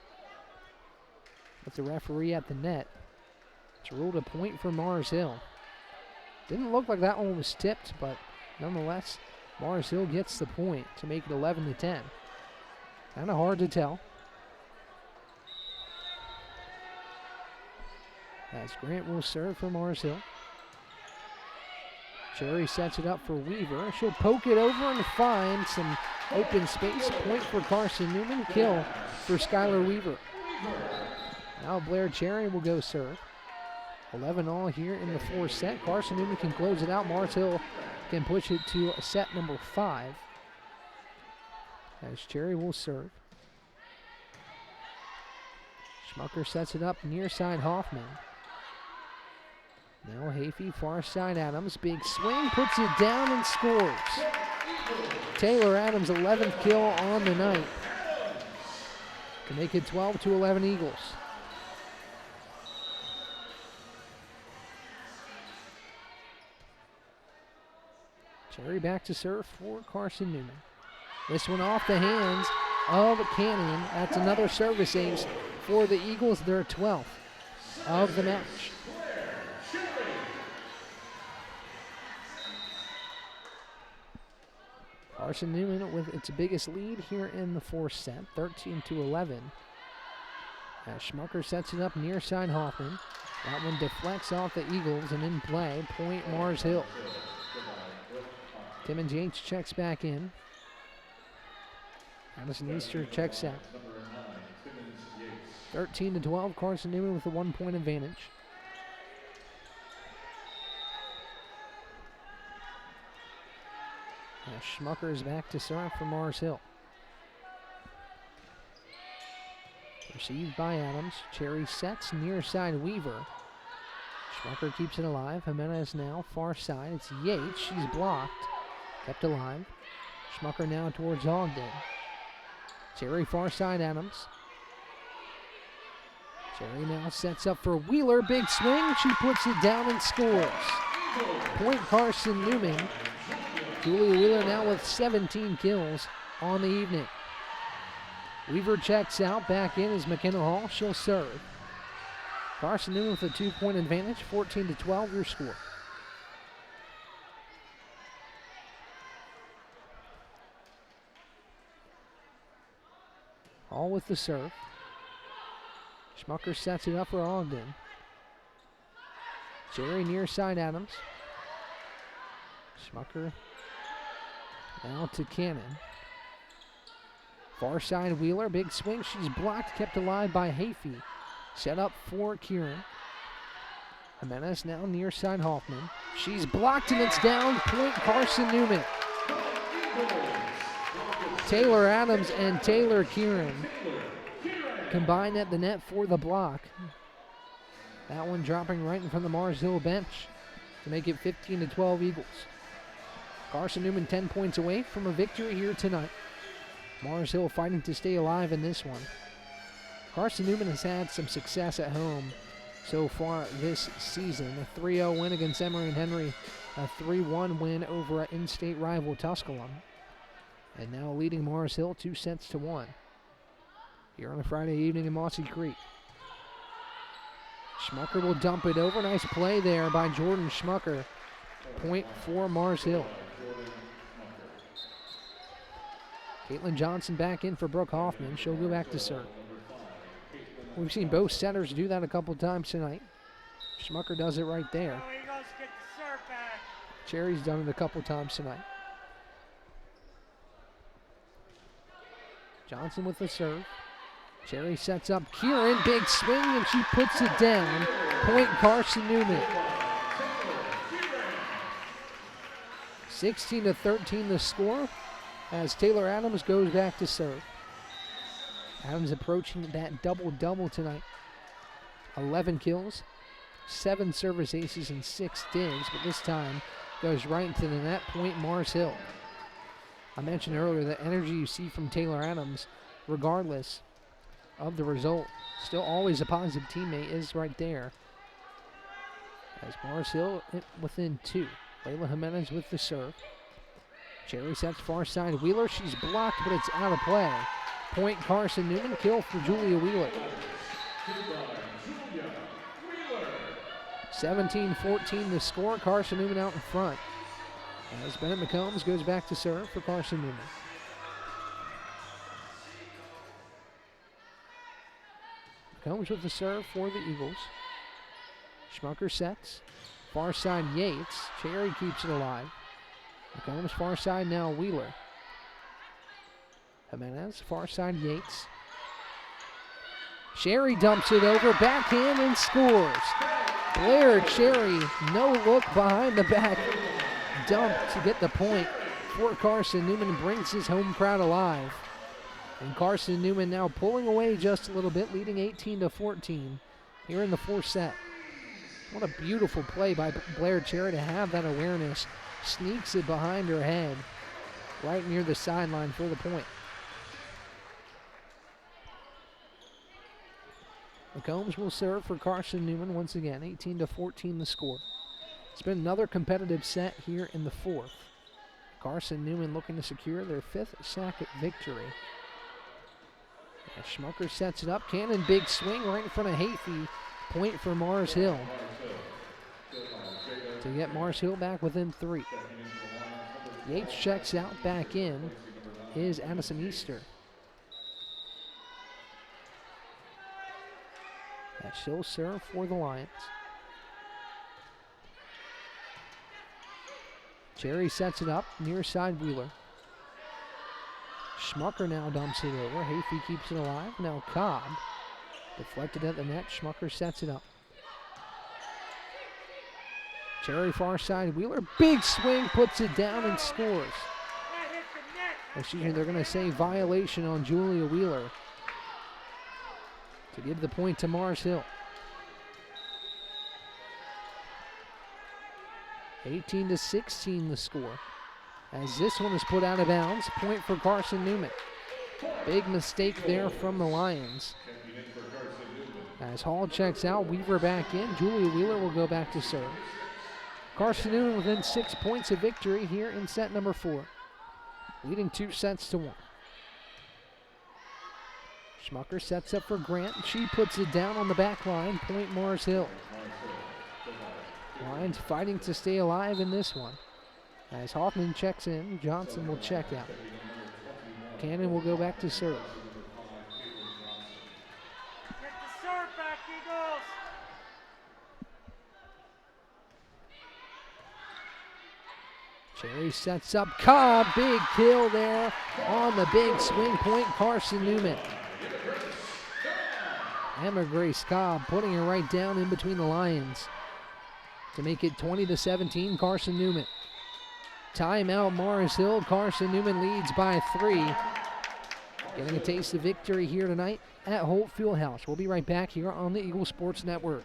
with the referee at the net. It's ruled a point for Mars Hill. Didn't look like that one was tipped, but nonetheless, Mars Hill gets the point to make it 11-10. Kind of hard to tell. As Grant will serve for Mars Hill. Cherry sets it up for Weaver. She'll poke it over and find some open space. Point for Carson-Newman. Kill for Skylar Weaver. Now Blair Cherry will go serve. 11 all here in the fourth set. Carson-Newman can close it out. Mars Hill can push it to set number 5. As Cherry will serve. Schmucker sets it up near side Hoffman. Now Hafey, far side Adams. Big swing, puts it down and scores. Taylor Adams' 11th kill on the night to make it 12-11 Eagles. Cherry back to serve for Carson-Newman. This one off the hands of Cannon. That's another service ace for the Eagles, their 12th of the match. Carson-Newman with its biggest lead here in the fourth set, 13-11. As Schmucker sets it up near side Hoffman. That one deflects off the Eagles and in play, point Mars Hill. Timmons Yates checks back in. Addison Easter checks out. 13-12, Carson-Newman with a 1-point advantage. Now Schmucker is back to serve for Mars Hill. Received by Adams. Cherry sets near side Weaver. Schmucker keeps it alive. Jimenez now far side. It's Yates. She's blocked. Kept alive. Schmucker now towards Ogden. Cherry far side Adams. Cherry now sets up for Wheeler. Big swing. She puts it down and scores. Point Carson-Newman. Julia Wheeler now with 17 kills on the evening. Weaver checks out. Back in is McKenna Hall. She'll serve. Carson-Newman with a 2-point advantage. 14-12 your score. Hall with the serve. Schmucker sets it up for Ogden. Cherry near side Adams. Schmucker now to Cannon. Far side Wheeler, big swing. She's blocked, kept alive by Hafey. Set up for Kieran. Jimenez now near side Hoffman. She's blocked and it's down. Point Carson-Newman. Taylor Adams and Taylor Kieran combined at the net for the block. That one dropping right in front of the Mars Hill bench to make it 15-12 Eagles. Carson-Newman 10 points away from a victory here tonight. Mars Hill fighting to stay alive in this one. Carson-Newman has had some success at home so far this season. A 3-0 win against Emory and Henry, a 3-1 win over in-state rival Tusculum, and now leading Mars Hill 2-1 here on a Friday evening in Mossy Creek. Schmucker will dump it over. Nice play there by Jordan Schmucker. Point for Mars Hill. Caitlin Johnson back in for Brooke Hoffman. She'll go back to serve. We've seen both setters do that a couple times tonight. Schmucker does it right there. Eagles get the serve back. Cherry's done it a couple times tonight. Johnson with the serve. Cherry sets up Kieran, big swing, and she puts it down. Point Carson-Newman. 16-13 the score as Taylor Adams goes back to serve. Adams approaching that double-double tonight. 11 kills, 7 service aces, and 6 digs, but this time goes right into the net. Point Mars Hill. I mentioned earlier the energy you see from Taylor Adams, regardless of the result, still always a positive teammate, is right there. As Mars Hill within 2. Layla Jimenez with the serve. Cherry sets far side Wheeler. She's blocked, but it's out of play. Point Carson-Newman. Kill for Julia Wheeler. 17-14 the score. Carson-Newman out in front. As Bennett McCombs goes back to serve for Carson-Newman. McCombs with the serve for the Eagles. Schmucker sets. Far side Yates. Cherry keeps it alive. McCombs far side now Wheeler. Jimenez far side Yates. Cherry dumps it over, backhand, and scores. Blair Cherry, no look behind the back dump to get the point for Carson-Newman, brings his home crowd alive. And Carson-Newman now pulling away just a little bit, leading 18-14 here in the fourth set. What a beautiful play by Blair Cherry to have that awareness. Sneaks it behind her head, right near the sideline for the point. McCombs will serve for Carson-Newman once again, 18-14 the score. It's been another competitive set here in the fourth. Carson-Newman looking to secure their 5th sack victory. As Schmucker sets it up, Cannon big swing right in front of Hafey. Point for Mars Hill. To get Mars Hill back within 3. Yates checks out, back in is Addison Easter. That she'll serve for the Lions. Cherry sets it up, near side Wheeler. Schmucker now dumps it over. Hafey keeps it alive. Now Cobb. Deflected at the net. Schmucker sets it up. Cherry far side Wheeler. Big swing, puts it down and scores. Excuse me, they're going to say violation on Julia Wheeler to give the point to Mars Hill. 18-16 the score. As this one is put out of bounds, point for Carson-Newman. Big mistake there from the Lions. As Hall checks out, Weaver back in. Julia Wheeler will go back to serve. Carson-Newman within 6 points of victory here in set number 4. Leading 2-1. Schmucker sets up for Grant. She puts it down on the back line. Point Mars Hill. Lions fighting to stay alive in this one. As Hoffman checks in, Johnson will check out. Cannon will go back to serve. Get the serve back, Eagles. Cherry sets up Cobb. Big kill there on the big swing. Point Carson-Newman. Emma Grace Cobb putting her right down in between the Lions to make it 20-17 Carson-Newman. Timeout Mars Hill. Carson-Newman leads by 3. Getting a taste of victory here tonight at Holt Fieldhouse. We'll be right back here on the Eagle Sports Network.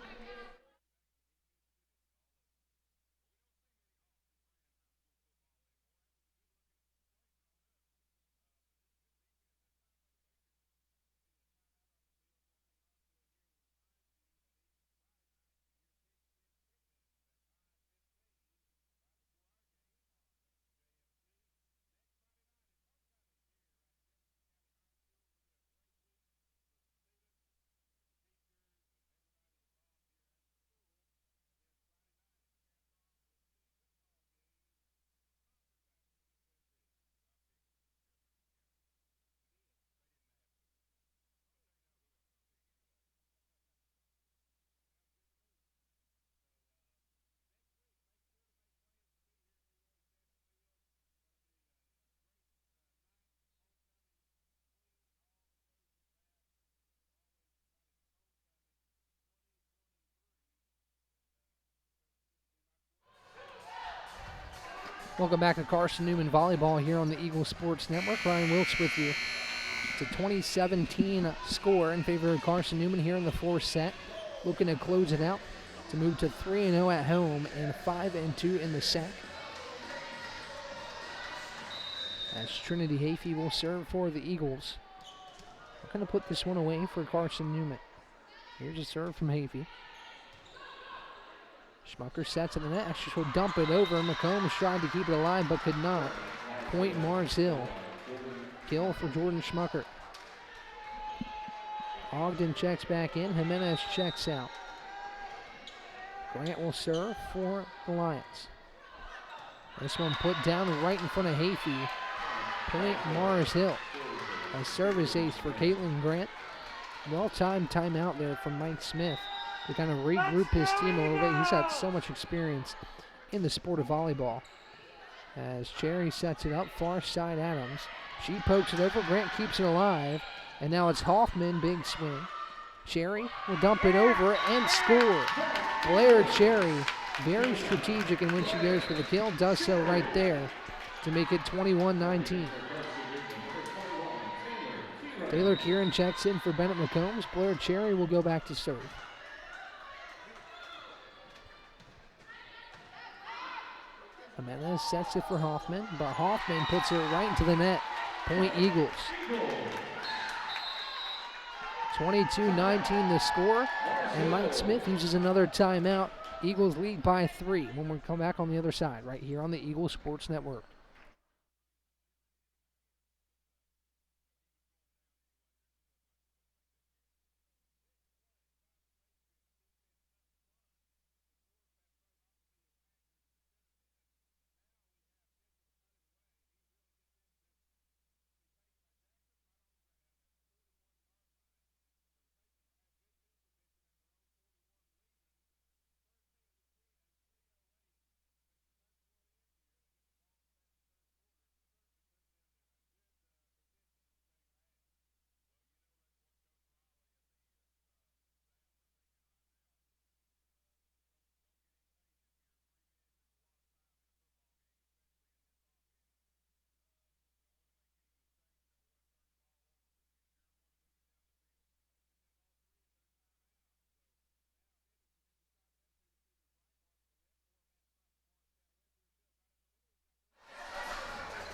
Welcome back to Carson-Newman Volleyball here on the Eagle Sports Network. Ryan Wilkes with you. It's a 2017 score in favor of Carson-Newman here in the fourth set. Looking to close it out to move to 3-0 at home and 5-2 in the set. As Trinity Hafey will serve for the Eagles. We're going to put this one away for Carson-Newman. Here's a serve from Hafey. Schmucker sets in the net. She'll dump it over. McCombs tried to keep it alive but could not. Point Mars Hill. Kill for Jordan Schmucker. Ogden checks back in. Jimenez checks out. Grant will serve for the Lions. This one put down right in front of Hafey. Point Mars Hill. A service ace for Caitlin Grant. Well-timed timeout there from Mike Smith to kind of regroup his team a little bit. He's had so much experience in the sport of volleyball. As Cherry sets it up, far side Adams. She pokes it over, Grant keeps it alive, and now it's Hoffman, big swing. Cherry will dump it over and score. Blair Cherry, very strategic in when she goes for the kill, does so right there to make it 21-19. Taylor Kieran checks in for Bennett McCombs. Blair Cherry will go back to serve. Jimenez sets it for Hoffman, but Hoffman puts it right into the net. Point Eagles. 22-19 the score, and Mike Smith uses another timeout. Eagles lead by 3 when we come back on the other side, right here on the Eagle Sports Network.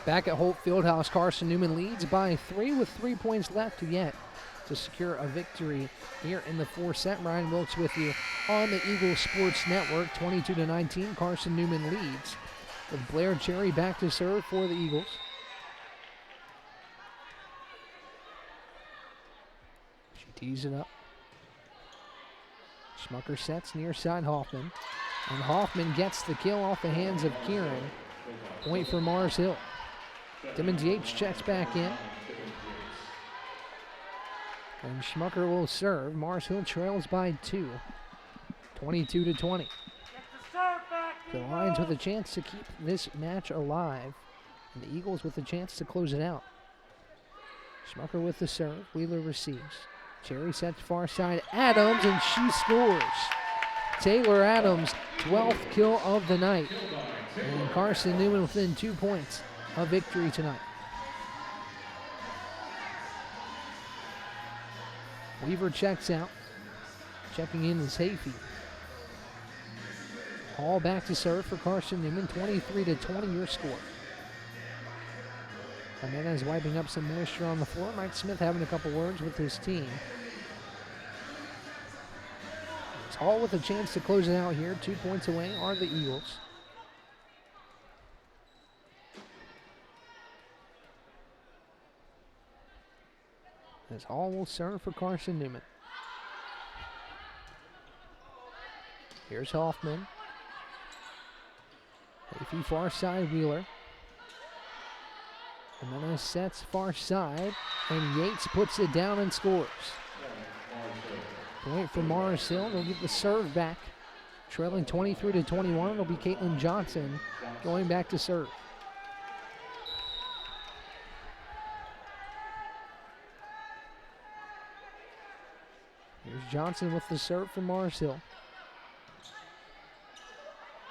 Back at Holt Fieldhouse, Carson-Newman leads by 3 with 3 points left yet to secure a victory here in the fourth set. Ryan Wilkes with you on the Eagle Sports Network. 22-19, Carson-Newman leads with Blair Cherry back to serve for the Eagles. She tees it up. Schmucker sets near side Hoffman, and Hoffman gets the kill off the hands of Kieran. Point for Mars Hill. Timmons Yates checks back in. And Schmucker will serve. Mars Hill trails by 2. 22-20. The Lions with a chance to keep this match alive. And the Eagles with a chance to close it out. Schmucker with the serve. Wheeler receives. Cherry sets far side. Adams, and she scores. Taylor Adams, 12th kill of the night. And Carson-Newman within 2 points of victory tonight. Weaver checks out. Checking in is Hafey. Hall back to serve for Carson-Newman. 23-20 your score. Jimenez wiping up some moisture on the floor. Mike Smith having a couple words with his team. It's Hall with a chance to close it out here. 2 points away are the Eagles. As Hall will serve for Carson-Newman. Here's Hoffman. Hafey far side, Wheeler. Jimenez sets far side, and Yates puts it down and scores. Point for Mars Hill. They'll get the serve back. Trailing 23-21. It'll be Caitlin Johnson going back to serve. Here's Johnson with the serve for Mars Hill.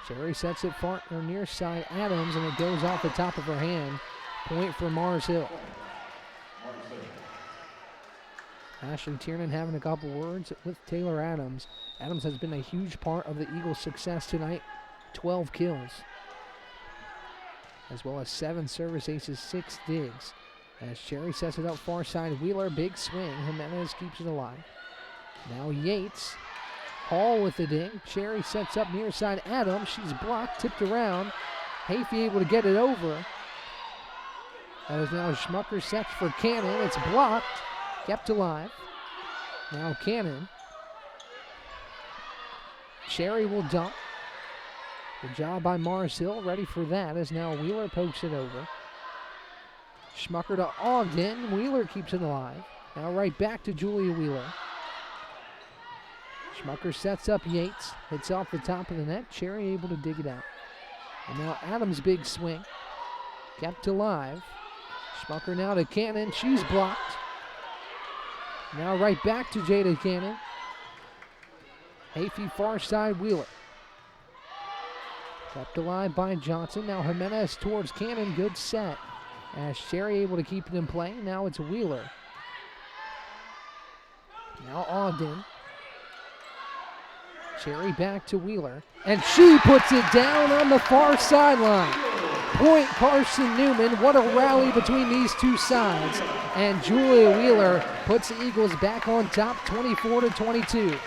Cherry sets it far or near side Adams, and it goes off the top of her hand. Point for Mars Hill. Ashley Tiernan having a couple words with Taylor Adams. Adams has been a huge part of the Eagles' success tonight. 12 kills, as well as 7 service aces, 6 digs. As Cherry sets it up far side, Wheeler, big swing. Jimenez keeps it alive. Now Yates. Hall with the dig. Cherry sets up near side Adams. She's blocked, tipped around. Hafey able to get it over. That is now Schmucker sets for Cannon. It's blocked, kept alive. Now Cannon. Cherry will dump. Good job by Mars Hill. Ready for that as now Wheeler pokes it over. Schmucker to Ogden. Wheeler keeps it alive. Now right back to Julia Wheeler. Schmucker sets up Yates. Hits off the top of the net. Cherry able to dig it out. And now Adams' big swing. Kept alive. Schmucker now to Cannon. She's blocked. Now right back to Jada Cannon. Hafey far side Wheeler. Kept alive by Johnson. Now Jimenez towards Cannon. Good set. As Cherry able to keep it in play. Now it's Wheeler. Now Ogden. Cherry back to Wheeler. And she puts it down on the far sideline. Point Carson-Newman. What a rally between these two sides. And Julia Wheeler puts the Eagles back on top 24-22.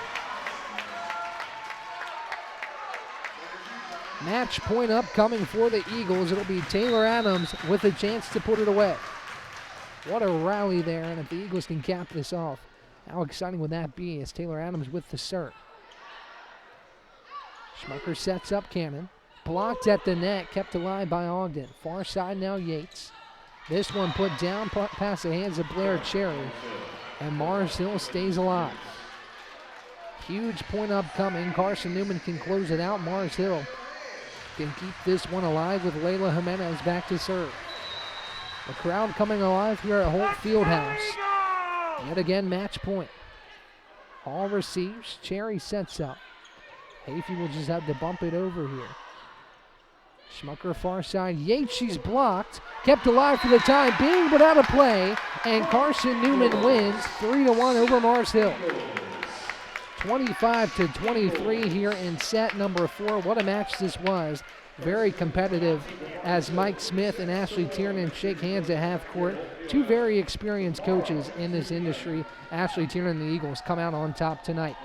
Match point upcoming for the Eagles. It'll be Taylor Adams with a chance to put it away. What a rally there, and if the Eagles can cap this off, how exciting would that be as Taylor Adams with the serve. Schmucker sets up Cannon. Blocked at the net, kept alive by Ogden. Far side now Yates. This one put down past the hands of Blair Cherry, and Mars Hill stays alive. Huge point upcoming. Carson-Newman can close it out. Mars Hill can keep this one alive with Layla Jimenez back to serve. The crowd coming alive here at Holt Fieldhouse. Yet again, match point. Hall receives. Cherry sets up. Hafey will just have to bump it over here. Schmucker far side. Yates, she's blocked. Kept alive for the time being, but out of play. And Carson-Newman wins 3-1 over Mars Hill. 25-23 here in set number 4. What a match this was. Very competitive as Mike Smith and Ashley Tiernan shake hands at half court. Two very experienced coaches in this industry. Ashley Tiernan and the Eagles come out on top tonight.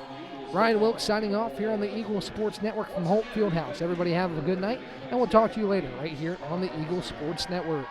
Ryan Wilkes signing off here on the Eagle Sports Network from Holt Fieldhouse. Everybody have a good night, and we'll talk to you later right here on the Eagle Sports Network.